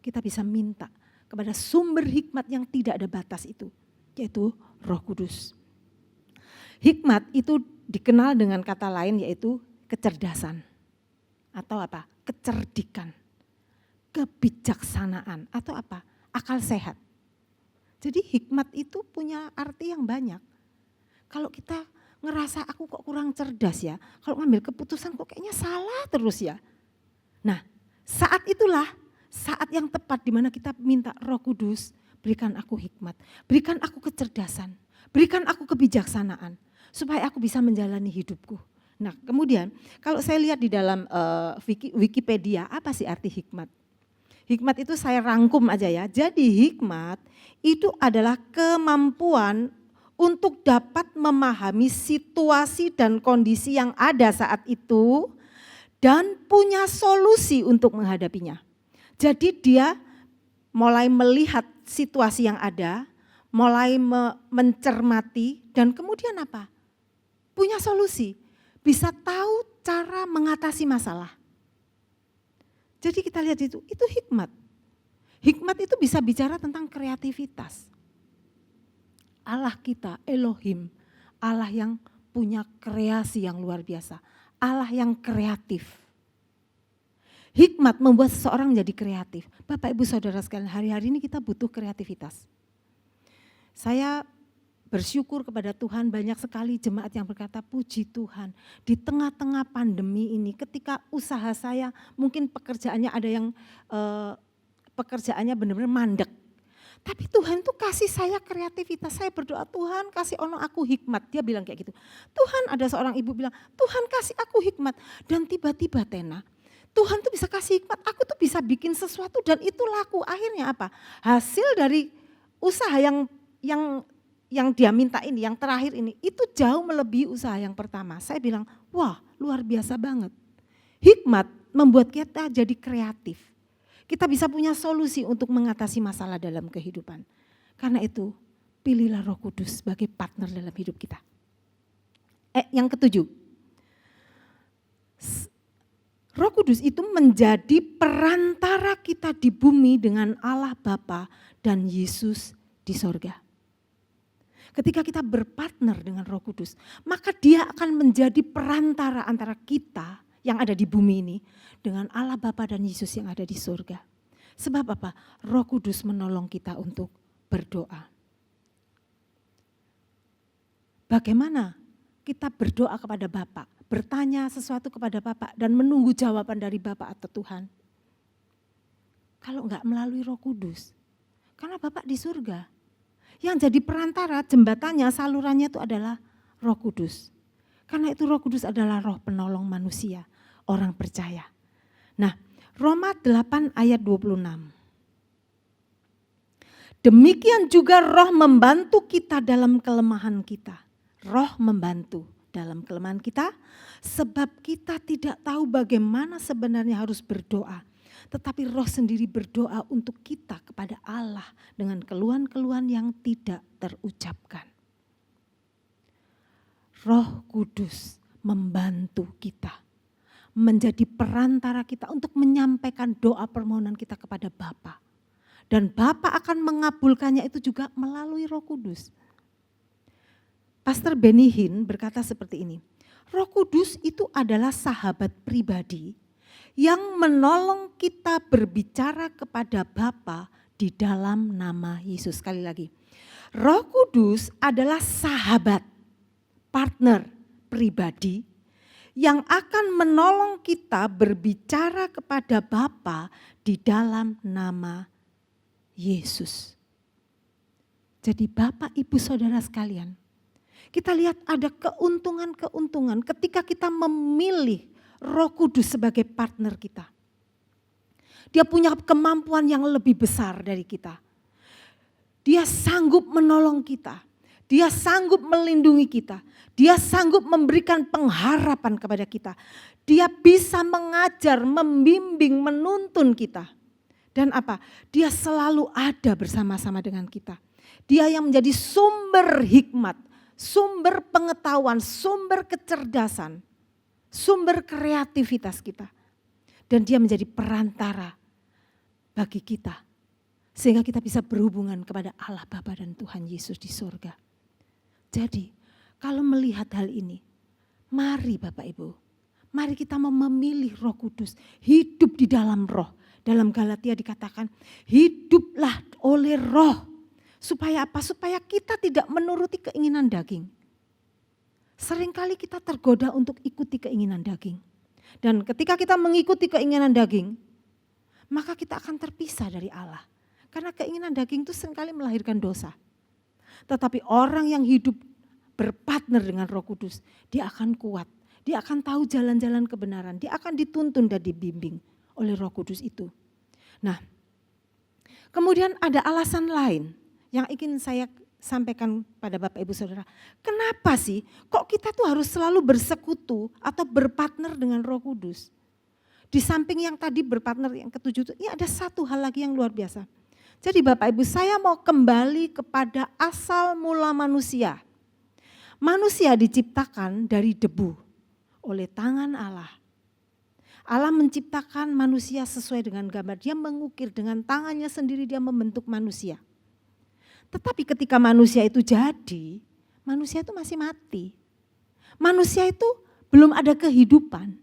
kita bisa minta kepada sumber hikmat yang tidak ada batas itu, yaitu Roh Kudus. Hikmat itu dikenal dengan kata lain yaitu kecerdasan atau apa? Kecerdikan, kebijaksanaan atau apa? Akal sehat. Jadi hikmat itu punya arti yang banyak. Kalau kita ngerasa aku kok kurang cerdas ya, kalau ngambil keputusan kok kayaknya salah terus ya. Nah, saat itulah saat yang tepat di mana kita minta Roh Kudus, berikan aku hikmat, berikan aku kecerdasan, berikan aku kebijaksanaan supaya aku bisa menjalani hidupku. Nah, kemudian kalau saya lihat di dalam Wikipedia, apa sih arti hikmat? Hikmat itu saya rangkum aja ya. Jadi hikmat itu adalah kemampuan untuk dapat memahami situasi dan kondisi yang ada saat itu dan punya solusi untuk menghadapinya. Jadi dia mulai melihat situasi yang ada, mulai mencermati, dan kemudian apa? Punya solusi, bisa tahu cara mengatasi masalah. Jadi kita lihat itu hikmat. Hikmat itu bisa bicara tentang kreativitas. Allah kita, Elohim, Allah yang punya kreasi yang luar biasa, Allah yang kreatif. Hikmat membuat seseorang menjadi kreatif. Bapak Ibu Saudara sekalian, hari-hari ini kita butuh kreativitas. Saya bersyukur kepada Tuhan, banyak sekali jemaat yang berkata, puji Tuhan, di tengah-tengah pandemi ini ketika usaha saya mungkin pekerjaannya ada yang pekerjaannya benar-benar mandek. Tapi Tuhan tuh kasih saya kreativitas. Saya berdoa, Tuhan kasih ono aku hikmat. Dia bilang kayak gitu. Tuhan, ada seorang ibu bilang, Tuhan kasih aku hikmat. Dan tiba-tiba Tena, Tuhan tuh bisa kasih hikmat, aku tuh bisa bikin sesuatu dan itu laku. Akhirnya apa? Hasil dari usaha yang dia minta ini, yang terakhir ini, itu jauh melebihi usaha yang pertama. Saya bilang, wah luar biasa banget. Hikmat membuat kita jadi kreatif. Kita bisa punya solusi untuk mengatasi masalah dalam kehidupan. Karena itu, pilihlah Roh Kudus sebagai partner dalam hidup kita. Yang ketujuh, Roh Kudus itu menjadi perantara kita di bumi dengan Allah Bapa dan Yesus di sorga. Ketika kita berpartner dengan Roh Kudus, maka dia akan menjadi perantara antara kita yang ada di bumi ini dengan Allah Bapa dan Yesus yang ada di sorga. Sebab apa? Roh Kudus menolong kita untuk berdoa. Bagaimana kita berdoa kepada Bapa? Bertanya sesuatu kepada Bapa dan menunggu jawaban dari Bapa atau Tuhan. Kalau enggak melalui Roh Kudus, karena Bapa di surga. Yang jadi perantara, jembatannya, salurannya itu adalah Roh Kudus. Karena itu Roh Kudus adalah roh penolong manusia, orang percaya. Nah, Roma 8 ayat 26. Demikian juga roh membantu kita dalam kelemahan kita. Roh membantu dalam kelemahan kita, sebab kita tidak tahu bagaimana sebenarnya harus berdoa. Tetapi roh sendiri berdoa untuk kita kepada Allah dengan keluhan-keluhan yang tidak terucapkan. Roh Kudus membantu kita, menjadi perantara kita untuk menyampaikan doa permohonan kita kepada Bapa. Dan Bapa akan mengabulkannya itu juga melalui Roh Kudus. Pastor Benny Hinn berkata seperti ini, Roh Kudus itu adalah sahabat pribadi yang menolong kita berbicara kepada Bapa di dalam nama Yesus. Sekali lagi, Roh Kudus adalah sahabat, partner pribadi yang akan menolong kita berbicara kepada Bapa di dalam nama Yesus. Jadi Bapak, Ibu, Saudara sekalian, kita lihat ada keuntungan-keuntungan ketika kita memilih Roh Kudus sebagai partner kita. Dia punya kemampuan yang lebih besar dari kita. Dia sanggup menolong kita. Dia sanggup melindungi kita. Dia sanggup memberikan pengharapan kepada kita. Dia bisa mengajar, membimbing, menuntun kita. Dan apa? Dia selalu ada bersama-sama dengan kita. Dia yang menjadi sumber hikmat, sumber pengetahuan, sumber kecerdasan, sumber kreativitas kita. Dan dia menjadi perantara bagi kita. Sehingga kita bisa berhubungan kepada Allah Bapa dan Tuhan Yesus di surga. Jadi kalau melihat hal ini, mari Bapak Ibu, mari kita memilih Roh Kudus, hidup di dalam roh. Dalam Galatia dikatakan, hiduplah oleh roh. Supaya apa? Supaya kita tidak menuruti keinginan daging. Seringkali kita tergoda untuk ikuti keinginan daging. Dan ketika kita mengikuti keinginan daging, maka kita akan terpisah dari Allah. Karena keinginan daging itu seringkali melahirkan dosa. Tetapi orang yang hidup berpartner dengan Roh Kudus, dia akan kuat. Dia akan tahu jalan-jalan kebenaran. Dia akan dituntun dan dibimbing oleh Roh Kudus itu. Nah, kemudian ada alasan lain yang ingin saya sampaikan pada Bapak Ibu Saudara. Kenapa sih kok kita tuh harus selalu bersekutu atau berpartner dengan Roh Kudus? Di samping yang tadi berpartner yang ketujuh itu, ini ada satu hal lagi yang luar biasa. Jadi Bapak Ibu, saya mau kembali kepada asal mula manusia. Manusia diciptakan dari debu oleh tangan Allah. Allah menciptakan manusia sesuai dengan gambar. Dia mengukir dengan tangannya sendiri, dia membentuk manusia. Tetapi ketika manusia itu jadi, manusia itu masih mati. Manusia itu belum ada kehidupan.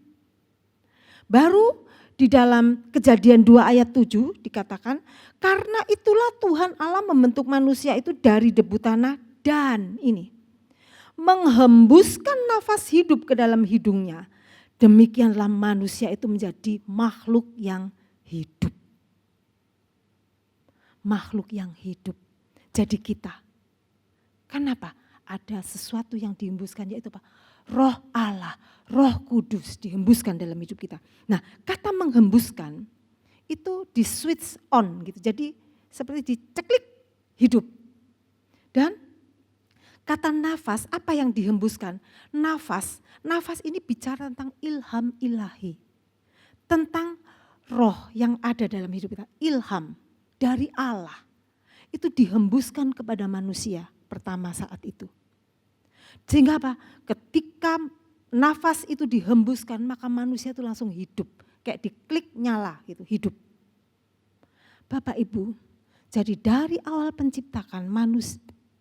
Baru di dalam Kejadian 2 ayat 7 dikatakan, karena itulah Tuhan Allah membentuk manusia itu dari debu tanah dan ini, menghembuskan nafas hidup ke dalam hidungnya. Demikianlah manusia itu menjadi makhluk yang hidup. Makhluk yang hidup. Jadi kita. Kenapa? Ada sesuatu yang dihembuskan, yaitu apa? Roh Allah, Roh Kudus dihembuskan dalam hidup kita. Nah, kata menghembuskan itu di switch on gitu. Jadi seperti diceklik hidup. Dan kata nafas, apa yang dihembuskan? Nafas ini bicara tentang ilham ilahi. Tentang roh yang ada dalam hidup kita. Ilham dari Allah. Itu dihembuskan kepada manusia pertama saat itu. Sehingga apa? Ketika nafas itu dihembuskan, maka manusia itu langsung hidup. Kayak diklik nyala gitu, hidup. Bapak Ibu, jadi dari awal penciptakan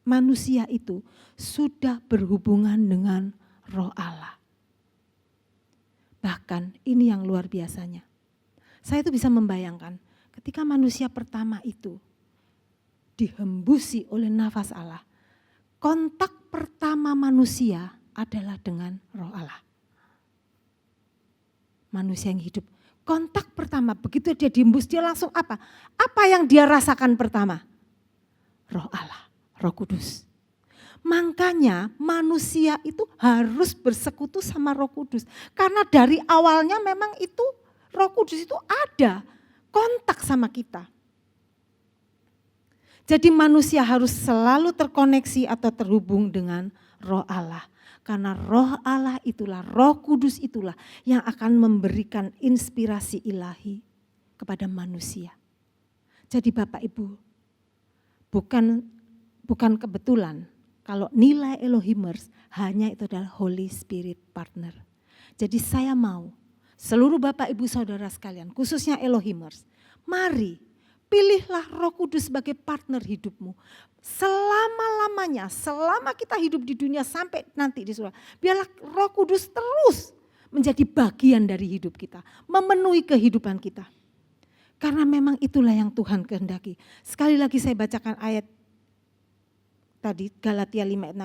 manusia itu sudah berhubungan dengan Roh Allah. Bahkan ini yang luar biasanya. Saya itu bisa membayangkan ketika manusia pertama itu dihembusi oleh nafas Allah, kontak pertama manusia adalah dengan Roh Allah. Manusia yang hidup, kontak pertama begitu dia dihembus, dia langsung apa? Apa yang dia rasakan pertama? Roh Allah, Roh Kudus. Makanya manusia itu harus bersekutu sama Roh Kudus. Karena dari awalnya memang itu Roh Kudus itu ada kontak sama kita. Jadi manusia harus selalu terkoneksi atau terhubung dengan Roh Allah. Karena Roh Allah itulah, Roh Kudus itulah yang akan memberikan inspirasi ilahi kepada manusia. Jadi Bapak Ibu, bukan kebetulan kalau nilai Elohimers hanya itu adalah Holy Spirit Partner. Jadi saya mau seluruh Bapak Ibu Saudara sekalian, khususnya Elohimers, mari pilihlah Roh Kudus sebagai partner hidupmu. Selama-lamanya, selama kita hidup di dunia sampai nanti di surga. Biarlah Roh Kudus terus menjadi bagian dari hidup kita. Memenuhi kehidupan kita. Karena memang itulah yang Tuhan kehendaki. Sekali lagi saya bacakan ayat tadi, Galatia 5 ayat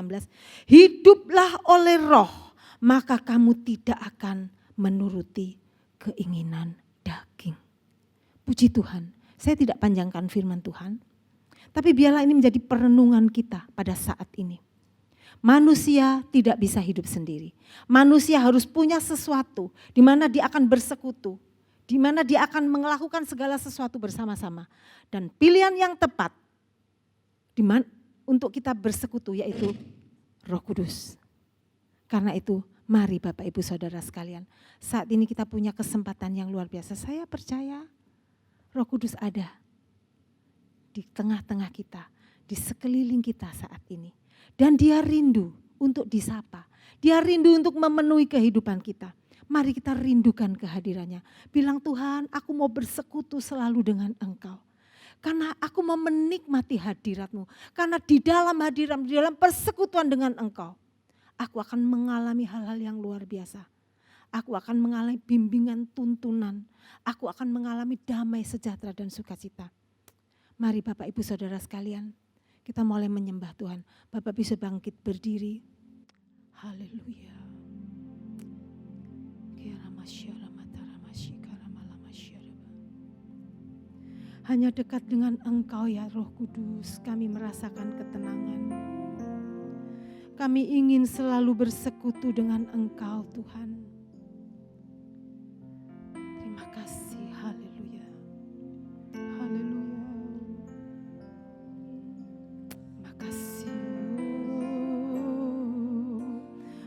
16. Hiduplah oleh roh, maka kamu tidak akan menuruti keinginan daging. Puji Tuhan. Saya tidak panjangkan firman Tuhan, tapi biarlah ini menjadi perenungan kita pada saat ini. Manusia tidak bisa hidup sendiri. Manusia harus punya sesuatu di mana dia akan bersekutu, di mana dia akan melakukan segala sesuatu bersama-sama. Dan pilihan yang tepat untuk kita bersekutu yaitu Roh Kudus. Karena itu mari Bapak Ibu Saudara sekalian, saat ini kita punya kesempatan yang luar biasa. Saya percaya Roh Kudus ada di tengah-tengah kita, di sekeliling kita saat ini. Dan dia rindu untuk disapa. Dia rindu untuk memenuhi kehidupan kita. Mari kita rindukan kehadirannya. Bilang, Tuhan, aku mau bersekutu selalu dengan Engkau. Karena aku mau menikmati hadirat-Mu. Karena di dalam hadirat-Mu, di dalam persekutuan dengan Engkau, aku akan mengalami hal-hal yang luar biasa. Aku akan mengalami bimbingan tuntunan. Aku akan mengalami damai sejahtera dan sukacita. Mari Bapak Ibu Saudara sekalian, kita mulai menyembah Tuhan. Bapak bisa bangkit berdiri. Haleluya. Hanya dekat dengan Engkau ya Roh Kudus, kami merasakan ketenangan. Kami ingin selalu bersekutu dengan Engkau Tuhan.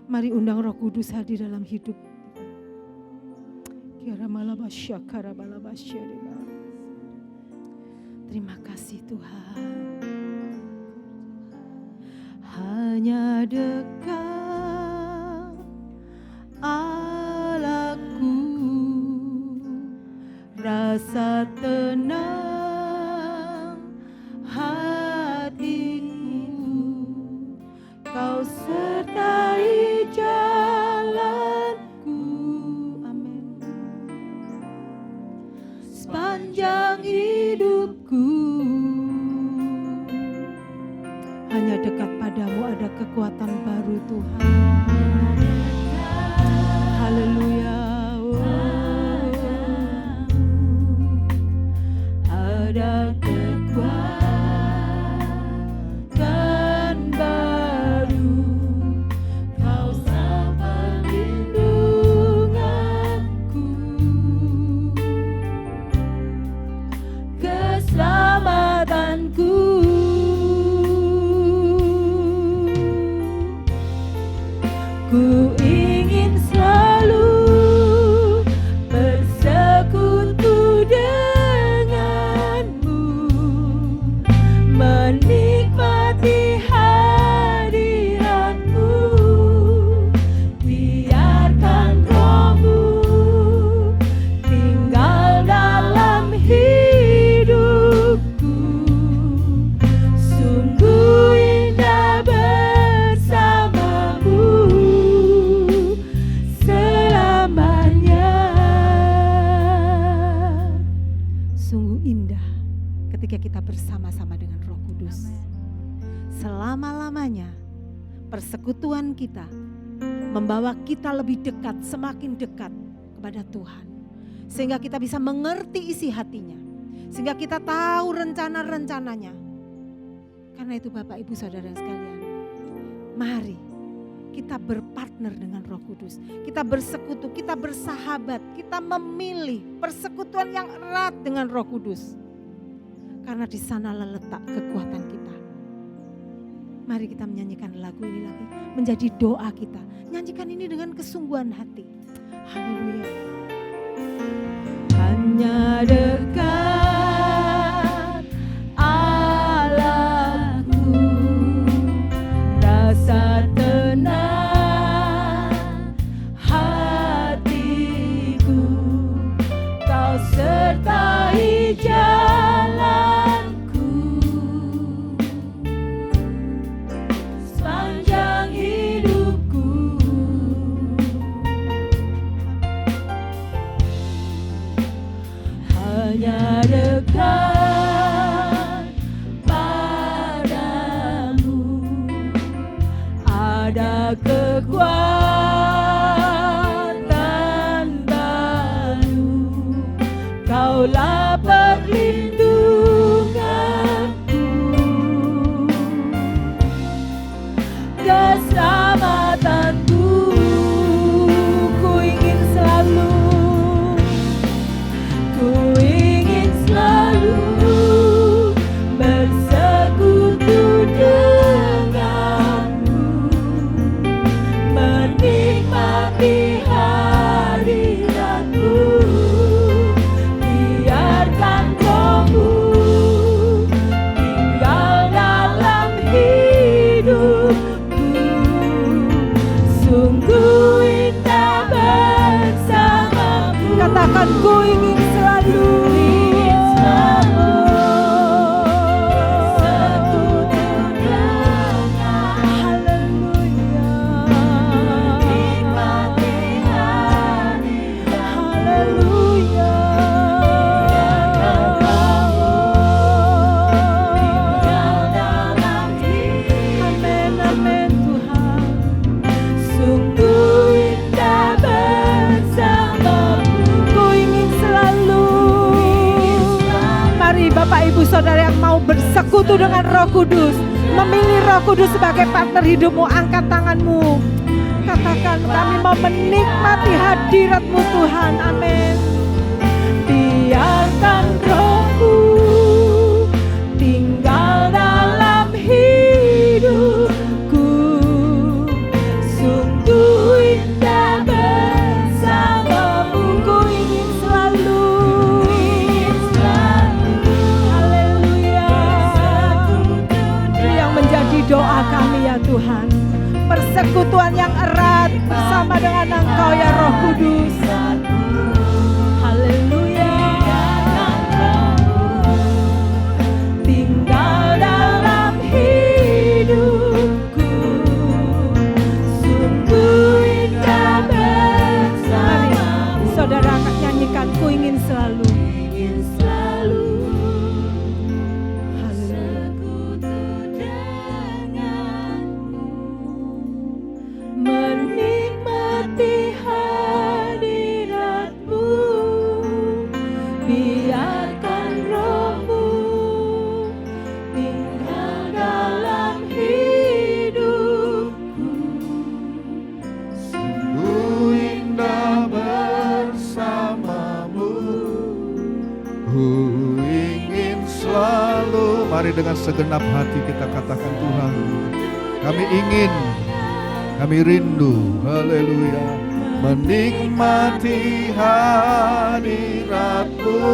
Mari undang Roh Kudus hadir dalam hidup. Terima kasih Tuhan. Hanya dekat Allahku, rasa tenang hatiku, Kau sertai jalanku. Amin. Sepanjang hidupku, hanya dekat padamu ada kekuatan baru Tuhan. Haleluya. Ada kekuatan baru, Kau sama perlindunganku, keselamatanku. Ku ingin selalu bersekutu denganmu, menikmati hadiratmu. Biarkan Roh-Mu tinggal dalam hidupku. Sungguh indah bersamamu selamanya. Sungguh indah ketika kita bersama-sama dengan Roh Kudus. Selama-lamanya persekutuan kita membawa kita lebih dekat, semakin dekat kepada Tuhan. Sehingga kita bisa mengerti isi hatinya. Sehingga kita tahu rencana-rencananya. Karena itu Bapak Ibu Saudara sekalian, mari kita berpartner dengan Roh Kudus. Kita bersekutu, kita bersahabat, kita memilih persekutuan yang erat dengan Roh Kudus. Karena di sana letak kekuatan kita. Mari kita menyanyikan lagu ini lagi, menjadi doa kita. Nyanyikan ini dengan kesungguhan hati. Haleluya. Hanya dekat Allahku, rasa tenang hatiku, Kau sertai jalanku. Sepanjang hidupku, hanya dekat padamu ada kekuatan baru. Kaulah perlindunganku, keselamatanku. Ku ingin selalu bersekutu denganmu, menikmati hadiratmu. Biarkan Roh-Mu tinggal dalam hidupku. Sungguh indah bersamamu. Katakan, ku ingin selalu Bapak Ibu Saudara yang mau bersekutu dengan Roh Kudus, memilih Roh Kudus sebagai partner hidupmu, angkat tanganmu. Katakan, kami mau menikmati hadirat-Mu Tuhan. Amin. Biarkan Roh-Mu tinggal dalam hidupku. Sungguh indah bersamamu. Ku ingin selalu. Haleluya. Tuhan. Persekutuan yang erat bersama dengan Engkau ya Roh Kudus. Haleluya. Tinggal dalam hidupku, sungguh indah bersamamu. Saudara nyanyikan, ku ingin selalu. Menikmati hadirat-Mu, biarkan Roh-Mu tinggal dalam hidupku. Sungguh indah bersamamu, ku ingin selalu. Mari dengan segenap hati kita katakan, Tuhan, kami ingin, kami rindu, haleluya, menikmati hadirat-Mu,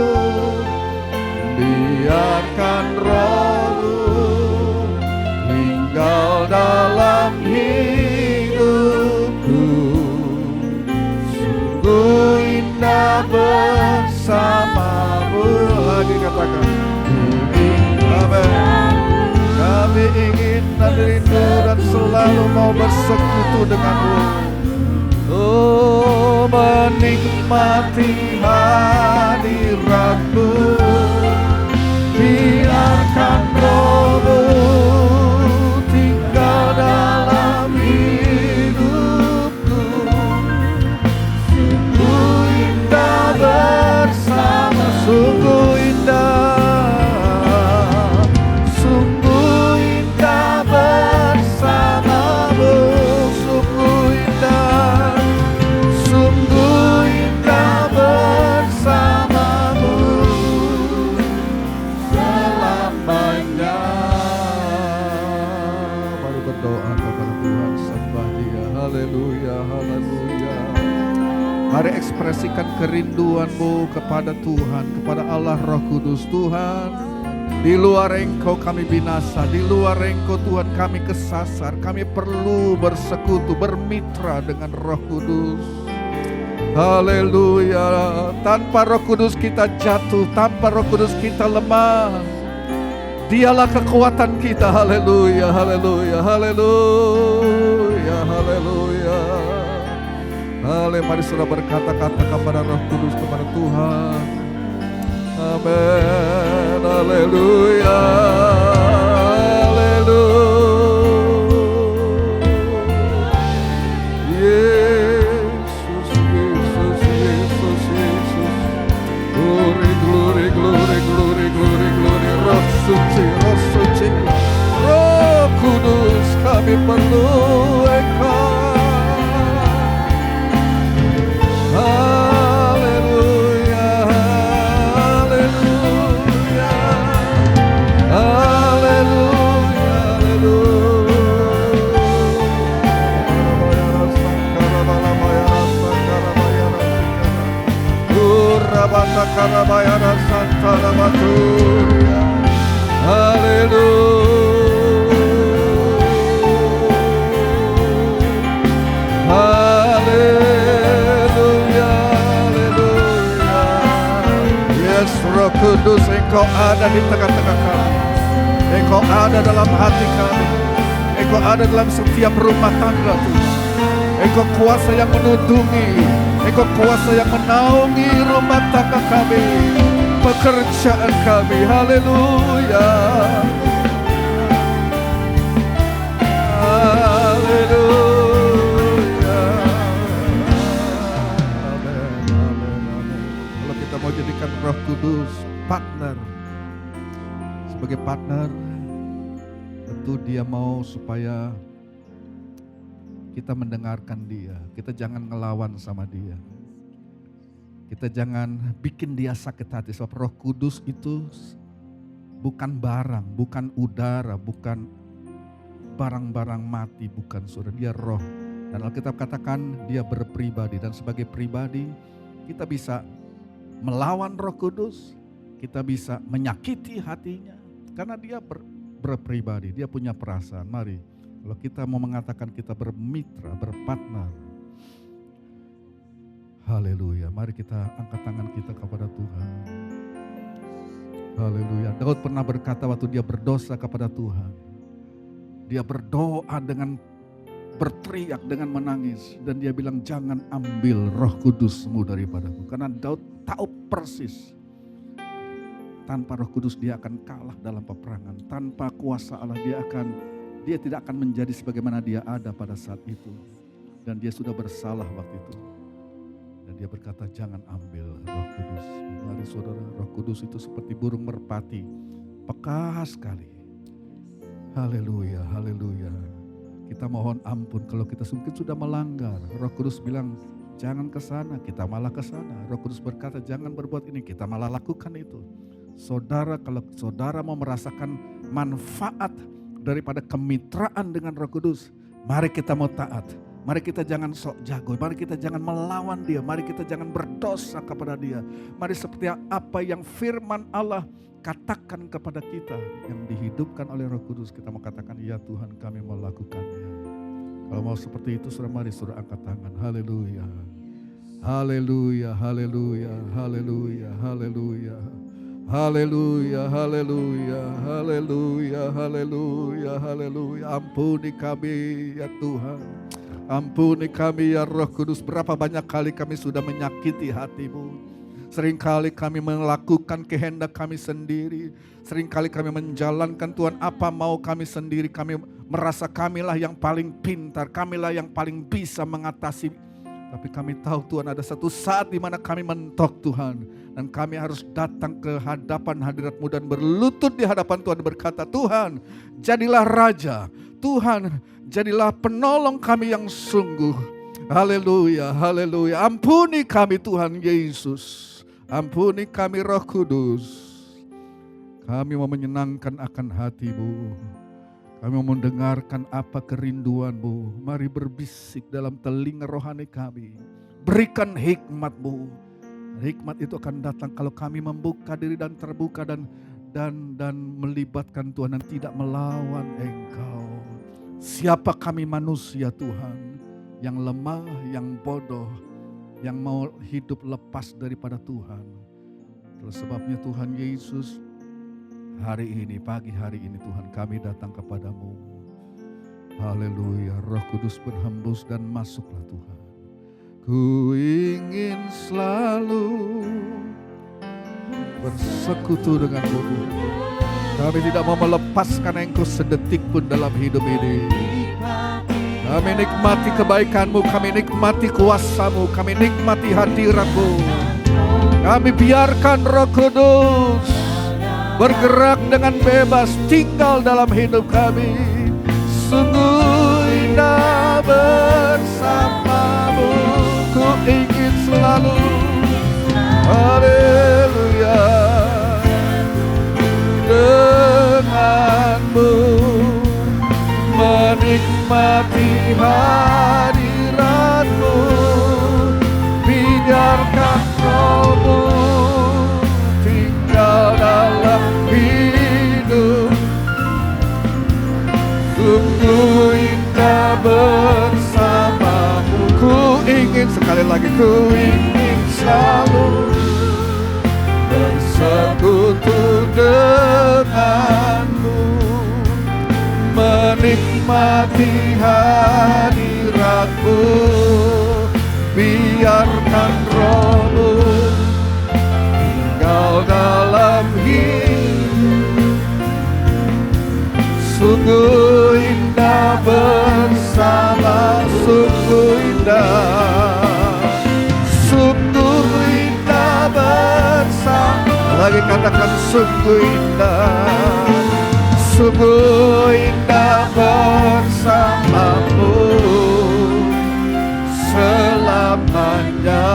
biarkan Roh-Mu tinggal dalam hidupku. Sungguh indah bersamamu. Lagi katakan, amin. Kami ingin dan rindu dan selalu mau bersekutu dengan-Mu. Oh, menikmati hadirat-Mu, biarkan Roh-Mu tinggal dalam hidupku. Sungguh indah bersama, sungguh indah. Mari ekspresikan kerinduan-Mu kepada Tuhan, kepada Allah Roh Kudus. Tuhan, di luar Engkau kami binasa, di luar Engkau Tuhan kami kesasar. Kami perlu bersekutu, bermitra dengan Roh Kudus. Haleluya. Tanpa Roh Kudus kita jatuh, tanpa Roh Kudus kita lemah. Dialah kekuatan kita. Haleluya, haleluya, haleluya, haleluya. Mari saudara berkata-kata kepada Roh Kudus, kepada Tuhan. Amin. Haleluya. Haleluya. Yesus, Yesus, Yesus, Yesus. Glory, glory, glory, glory, glory, glory. Roh suci, Roh suci. Roh Kudus, kami perlu Engkau. Haleluya, haleluya, haleluya, Roh Kudus, Engkau ada di tengah-tengah kami. Engkau ada dalam hati kami. Engkau ada dalam setiap rumah tangga Tuhan. Engkau kuasa yang menundungi. Engkau kuasa yang menaungi rumah tangga kami, pekerjaan kami. Haleluya. Haleluya. Amin, amin, amin. Kalau kita mau jadikan Roh Kudus partner, sebagai partner, tentu Dia mau supaya kita mendengarkan Dia. Kita jangan ngelawan sama Dia. Kita jangan bikin Dia sakit hati. Sebab Roh Kudus itu bukan barang, bukan udara, bukan barang-barang mati, bukan saudara. Dia roh. Dan Alkitab katakan Dia berpribadi. Dan sebagai pribadi kita bisa melawan Roh Kudus. Kita bisa menyakiti hatinya. Karena Dia berpribadi, Dia punya perasaan. Mari Kalau kita mau mengatakan kita bermitra, berpartner. Haleluya, mari kita angkat tangan kita kepada Tuhan. Haleluya, Daud pernah berkata waktu dia berdosa kepada Tuhan. Dia berdoa dengan berteriak, dengan menangis. Dan dia bilang, jangan ambil Roh Kudus-Mu daripadaku. Karena Daud tahu persis. Tanpa Roh Kudus dia akan kalah dalam peperangan. Tanpa kuasa Allah dia tidak akan menjadi sebagaimana dia ada pada saat itu. Dan dia sudah bersalah waktu itu. Dan dia berkata, jangan ambil Roh Kudus. Mari saudara, Roh Kudus itu seperti burung merpati. Peka sekali. Haleluya, haleluya. Kita mohon ampun kalau kita mungkin sudah melanggar. Roh Kudus bilang, jangan ke sana, kita malah ke sana. Roh Kudus berkata, jangan berbuat ini, kita malah lakukan itu. Saudara, kalau saudara mau merasakan manfaat daripada kemitraan dengan Roh Kudus, mari kita mau taat. Mari kita jangan sok jago, mari kita jangan melawan dia, mari kita jangan berdosa kepada dia. Mari seperti apa yang firman Allah katakan kepada kita, yang dihidupkan oleh Roh Kudus, kita mau katakan, ya Tuhan kami mau lakukannya. Kalau mau seperti itu, saudara, mari saudara angkat tangan. Haleluya, haleluya, haleluya, haleluya, haleluya. Haleluya, haleluya, haleluya, haleluya, haleluya. Ampuni kami ya Tuhan. Ampuni kami ya Roh Kudus. Berapa banyak kali kami sudah menyakiti hati-Mu. Seringkali kami melakukan kehendak kami sendiri. Seringkali kami menjalankan Tuhan apa mau kami sendiri. Kami merasa kamilah yang paling pintar. Kamilah yang paling bisa mengatasi. Tapi kami tahu Tuhan ada satu saat di mana kami mentok Tuhan. Dan kami harus datang ke hadapan hadirat-Mu dan berlutut di hadapan Tuhan berkata, Tuhan jadilah Raja. Tuhan jadilah penolong kami yang sungguh. Haleluya, haleluya. Ampuni kami Tuhan Yesus. Ampuni kami Roh Kudus. Kami mau menyenangkan akan hati-Mu. Kami mau mendengarkan apa kerinduan-Mu. Mari berbisik dalam telinga rohani kami. Berikan hikmat-Mu. Hikmat itu akan datang kalau kami membuka diri dan terbuka dan melibatkan Tuhan dan tidak melawan Engkau. Siapa kami manusia Tuhan yang lemah, yang bodoh, yang mau hidup lepas daripada Tuhan. Itulah sebabnya Tuhan Yesus, hari ini, pagi hari ini Tuhan kami datang kepadamu. Haleluya, Roh Kudus berhembus dan masuklah Tuhan. Ku ingin selalu bersekutu denganmu. Kami tidak mau melepaskan Engkau sedetik pun dalam hidup ini. Kami nikmati kebaikan-Mu, kami nikmati kuasa-Mu, kami nikmati hadirat-Mu. Kami biarkan Roh Kudus bergerak dengan bebas, tinggal dalam hidup kami. Sungguh indah bersama-Mu, ku ingin selalu. Haleluya, denganmu menikmati hadirat-Mu. Biarkan Roh-Mu tinggal dalam hidup. Sungguh indah bersama-Mu. Ku ingin sekali lagi, ku ingin selalu bersekutu denganmu, menikmati hadirat-Mu. Biarkan Roh-Mu tinggal dalam hidup. Sungguh indah bersama, sungguh indah, sungguh indah bersama. Lagi katakan sungguh indah, sungguh indah bersama-Mu selamanya.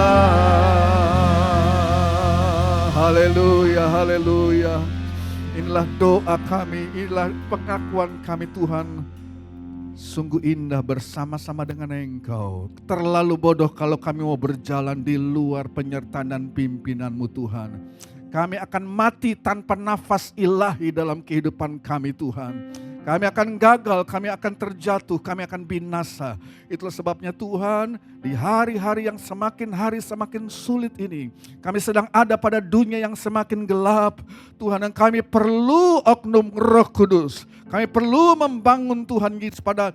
Haleluya, haleluya. Inilah doa kami, inilah pengakuan kami Tuhan. Sungguh indah bersama-sama dengan Engkau. Terlalu bodoh kalau kami mau berjalan di luar penyertaan dan pimpinan-Mu Tuhan. Kami akan mati tanpa nafas ilahi dalam kehidupan kami Tuhan. Kami akan gagal, kami akan terjatuh, kami akan binasa. Itulah sebabnya Tuhan, di hari-hari yang semakin hari semakin sulit ini, kami sedang ada pada dunia yang semakin gelap. Tuhan, dan kami perlu oknum Roh Kudus. Kami perlu membangun Tuhan Yesus pada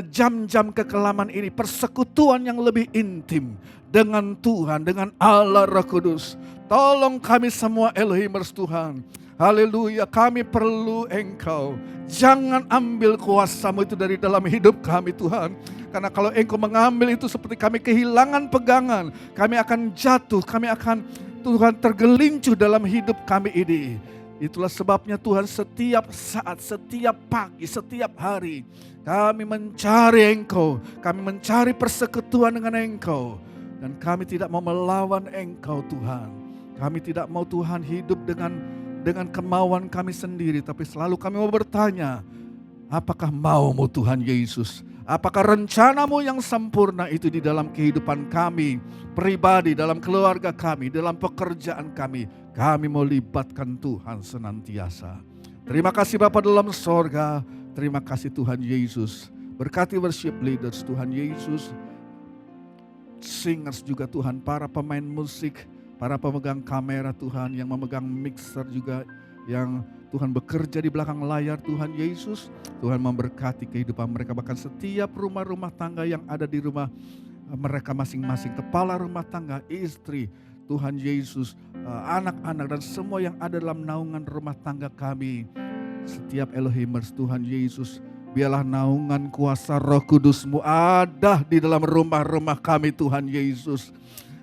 jam-jam kekelaman ini, persekutuan yang lebih intim dengan Tuhan, dengan Allah Roh Kudus. Tolong kami semua Elohimers Tuhan. Haleluya, kami perlu Engkau. Jangan ambil kuasa-Mu itu dari dalam hidup kami Tuhan. Karena kalau Engkau mengambil itu seperti kami kehilangan pegangan. Kami akan jatuh, kami akan Tuhan tergelincir dalam hidup kami ini. Itulah sebabnya Tuhan setiap saat, setiap pagi, setiap hari kami mencari Engkau. Kami mencari persekutuan dengan Engkau. Dan kami tidak mau melawan Engkau Tuhan. Kami tidak mau Tuhan hidup dengan kemauan kami sendiri, tapi selalu kami mau bertanya, apakah mau-Mu Tuhan Yesus? Apakah rencana-Mu yang sempurna itu di dalam kehidupan kami, pribadi, dalam keluarga kami, dalam pekerjaan kami? Kami mau libatkan Tuhan senantiasa. Terima kasih Bapa dalam sorga, terima kasih Tuhan Yesus. Berkati worship leaders Tuhan Yesus, singers juga Tuhan, para pemain musik, para pemegang kamera Tuhan, yang memegang mixer juga, yang Tuhan bekerja di belakang layar Tuhan Yesus. Tuhan memberkati kehidupan mereka, bahkan setiap rumah-rumah tangga yang ada di rumah mereka masing-masing, kepala rumah tangga, istri, Tuhan Yesus, anak-anak dan semua yang ada dalam naungan rumah tangga kami. Setiap Elohimers Tuhan Yesus, biarlah naungan kuasa Roh Kudus-Mu ada di dalam rumah-rumah kami Tuhan Yesus.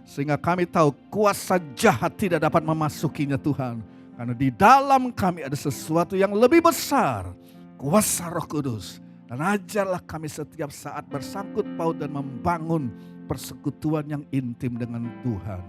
Sehingga kami tahu kuasa jahat tidak dapat memasukinya Tuhan. Karena di dalam kami ada sesuatu yang lebih besar, kuasa Roh Kudus. Dan ajarlah kami setiap saat bersangkut paut dan membangun persekutuan yang intim dengan Tuhan.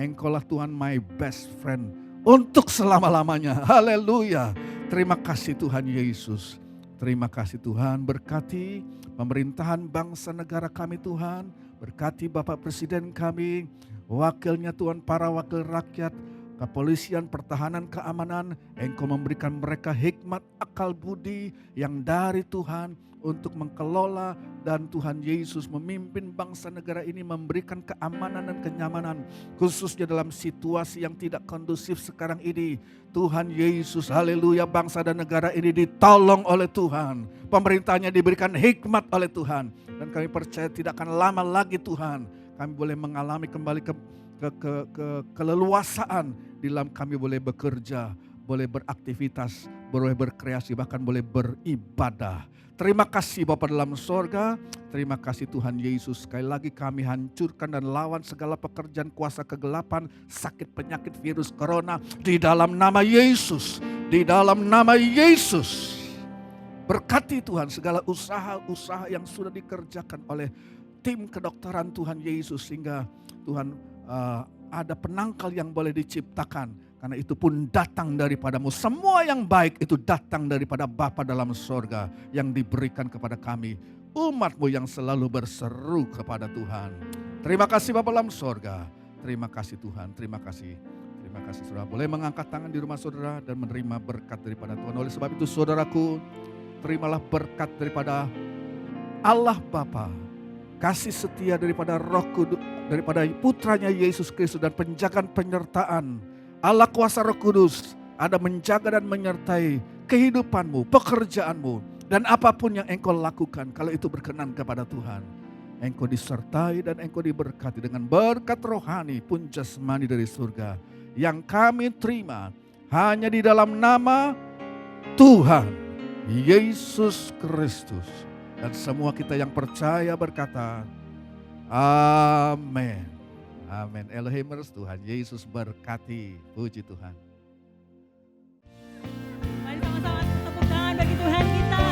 Engkaulah Tuhan my best friend untuk selama-lamanya. Haleluya. Terima kasih Tuhan Yesus. Terima kasih Tuhan, berkati pemerintahan bangsa negara kami Tuhan. Berkati Bapak Presiden kami, wakilnya Tuhan, para wakil rakyat, kepolisian, pertahanan, keamanan. Engkau memberikan mereka hikmat, akal budi yang dari Tuhan untuk mengelola, dan Tuhan Yesus memimpin bangsa negara ini, memberikan keamanan dan kenyamanan, khususnya dalam situasi yang tidak kondusif sekarang ini. Tuhan Yesus, haleluya, bangsa dan negara ini ditolong oleh Tuhan. Pemerintahnya diberikan hikmat oleh Tuhan. Dan kami percaya tidak akan lama lagi Tuhan, kami boleh mengalami kembali keleluasaan di dalam kami boleh bekerja, boleh beraktivitas, boleh berkreasi, bahkan boleh beribadah. Terima kasih Bapa dalam sorga, terima kasih Tuhan Yesus. Sekali lagi kami hancurkan dan lawan segala pekerjaan kuasa kegelapan, sakit, penyakit, virus, corona di dalam nama Yesus. Di dalam nama Yesus. Berkati Tuhan segala usaha-usaha yang sudah dikerjakan oleh tim kedokteran Tuhan Yesus, sehingga Tuhan ada penangkal yang boleh diciptakan. Karena itu pun datang daripada-Mu. Semua yang baik itu datang daripada Bapa dalam sorga yang diberikan kepada kami. Umat-Mu yang selalu berseru kepada Tuhan. Terima kasih Bapa dalam sorga. Terima kasih Tuhan, terima kasih. Terima kasih saudara. Boleh mengangkat tangan di rumah saudara dan menerima berkat daripada Tuhan. Oleh sebab itu saudaraku, terimalah berkat daripada Allah Bapa, kasih setia daripada Roh Kudus, daripada Putranya Yesus Kristus, dan penjagaan penyertaan Allah kuasa Roh Kudus ada menjaga dan menyertai kehidupanmu, pekerjaanmu, dan apapun yang engkau lakukan. Kalau itu berkenan kepada Tuhan, engkau disertai dan engkau diberkati dengan berkat rohani pun jasmani dari surga yang kami terima hanya di dalam nama Tuhan Yesus Kristus. Dan semua kita yang percaya berkata, amin. Amin. Elohimers, Tuhan Yesus berkati. Puji Tuhan. Mari sama-sama tepuk tangan bagi Tuhan kita.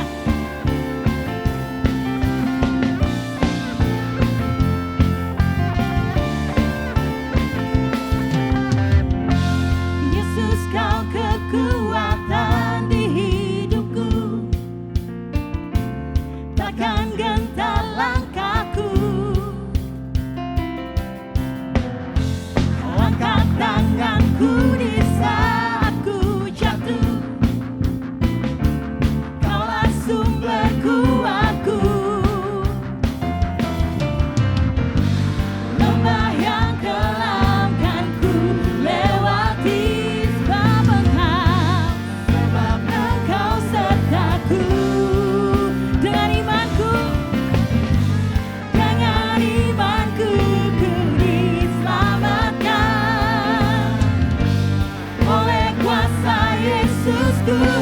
Yesus, Kau kekuatan di hidupku, takkan gentar langkahku. Angkat tanganku di sana. Tuhan.